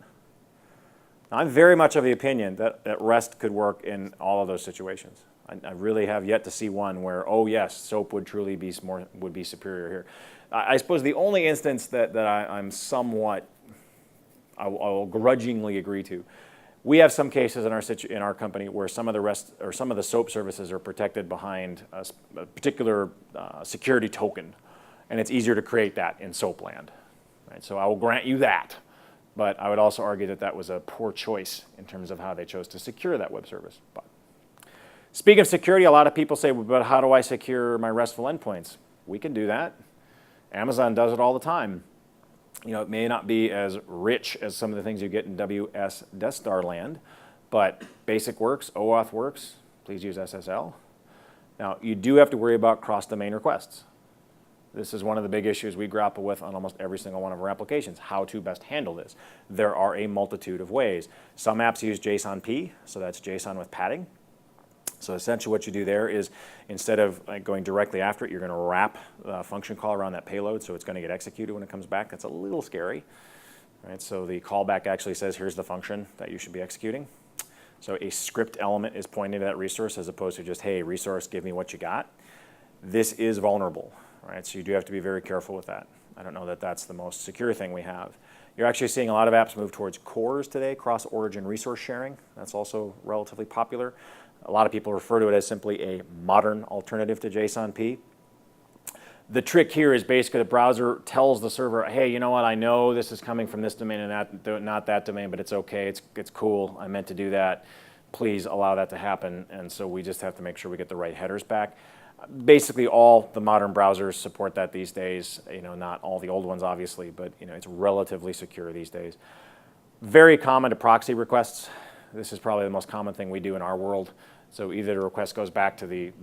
I'm very much of the opinion that REST could work in all of those situations. I really have yet to see one where, oh yes, SOAP would truly be superior here. I suppose the only instance that I'm somewhat, I will grudgingly agree to, we have some cases in our company where some of the SOAP services are protected behind a particular security token, and it's easier to create that in SOAP land. Right? So I will grant you that. But I would also argue that that was a poor choice in terms of how they chose to secure that web service. But speaking of security, a lot of people say, but how do I secure my RESTful endpoints? We can do that. Amazon does it all the time. You know, it may not be as rich as some of the things you get in WS Death Star land, but basic works, OAuth works. Please use SSL. Now, you do have to worry about cross-domain requests. This is one of the big issues we grapple with on almost every single one of our applications, how to best handle this. There are a multitude of ways. Some apps use JSON-P, so that's JSON with padding. So essentially what you do there is instead of going directly after it, you're going to wrap a function call around that payload, so it's going to get executed when it comes back. That's a little scary. Right? So the callback actually says, here's the function that you should be executing. So a script element is pointing to that resource as opposed to just, hey, resource, give me what you got. This is vulnerable. Right, so you do have to be very careful with that. I don't know that that's the most secure thing we have. You're actually seeing a lot of apps move towards CORS today, cross-origin resource sharing. That's also relatively popular. A lot of people refer to it as simply a modern alternative to JSON-P. The trick here is basically the browser tells the server, hey, you know what, I know this is coming from this domain and not that domain, but it's okay, it's cool, I meant to do that. Please allow that to happen. And so we just have to make sure we get the right headers back. Basically, all the modern browsers support that these days. You know, not all the old ones, obviously, but you know, it's relatively secure these days. Very common to proxy requests. This is probably the most common thing we do in our world. So either the request goes back to the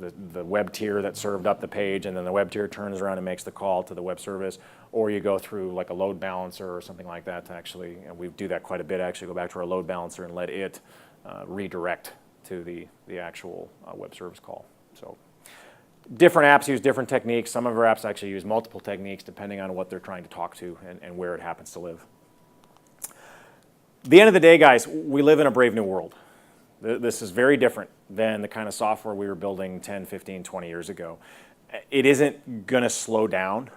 web tier that served up the page, and then the web tier turns around and makes the call to the web service, or you go through like a load balancer or something like that to actually, and we do that quite a bit, actually go back to our load balancer and let it redirect to the actual web service call. So. Different apps use different techniques. Some of our apps actually use multiple techniques depending on what they're trying to talk to and where it happens to live. At the end of the day, guys, we live in a brave new world. This is very different than the kind of software we were building 10, 15, 20 years ago. It isn't going to slow down.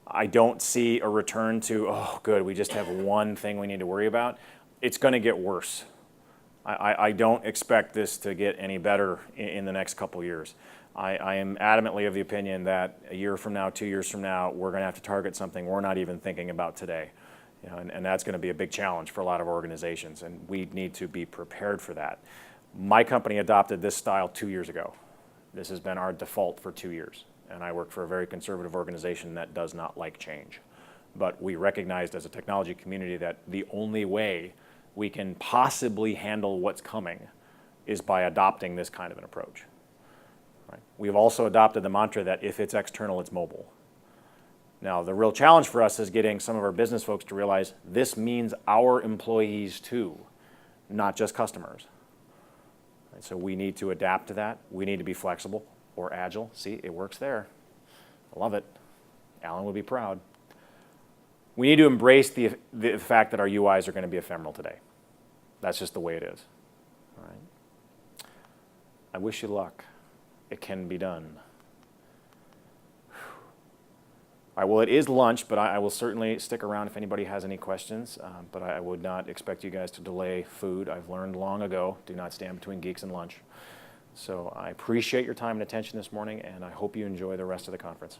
I don't see a return to, oh, good, we just have one thing we need to worry about. It's going to get worse. I don't expect this to get any better in the next couple years. I am adamantly of the opinion that a year from now, 2 years from now, we're going to have to target something we're not even thinking about today. You know, and that's going to be a big challenge for a lot of organizations, and we need to be prepared for that. My company adopted this style 2 years ago. This has been our default for 2 years, and I work for a very conservative organization that does not like change. But we recognized as a technology community that the only way we can possibly handle what's coming is by adopting this kind of an approach. Right? We've also adopted the mantra that if it's external, it's mobile. Now, the real challenge for us is getting some of our business folks to realize this means our employees too, not just customers. And so we need to adapt to that. We need to be flexible or agile. See, it works there. I love it. Alan would be proud. We need to embrace the fact that our UIs are going to be ephemeral today. That's just the way it is. All right. I wish you luck. It can be done. All right, well, it is lunch, but I will certainly stick around if anybody has any questions. But I would not expect you guys to delay food. I've learned long ago, do not stand between geeks and lunch. So I appreciate your time and attention this morning, and I hope you enjoy the rest of the conference.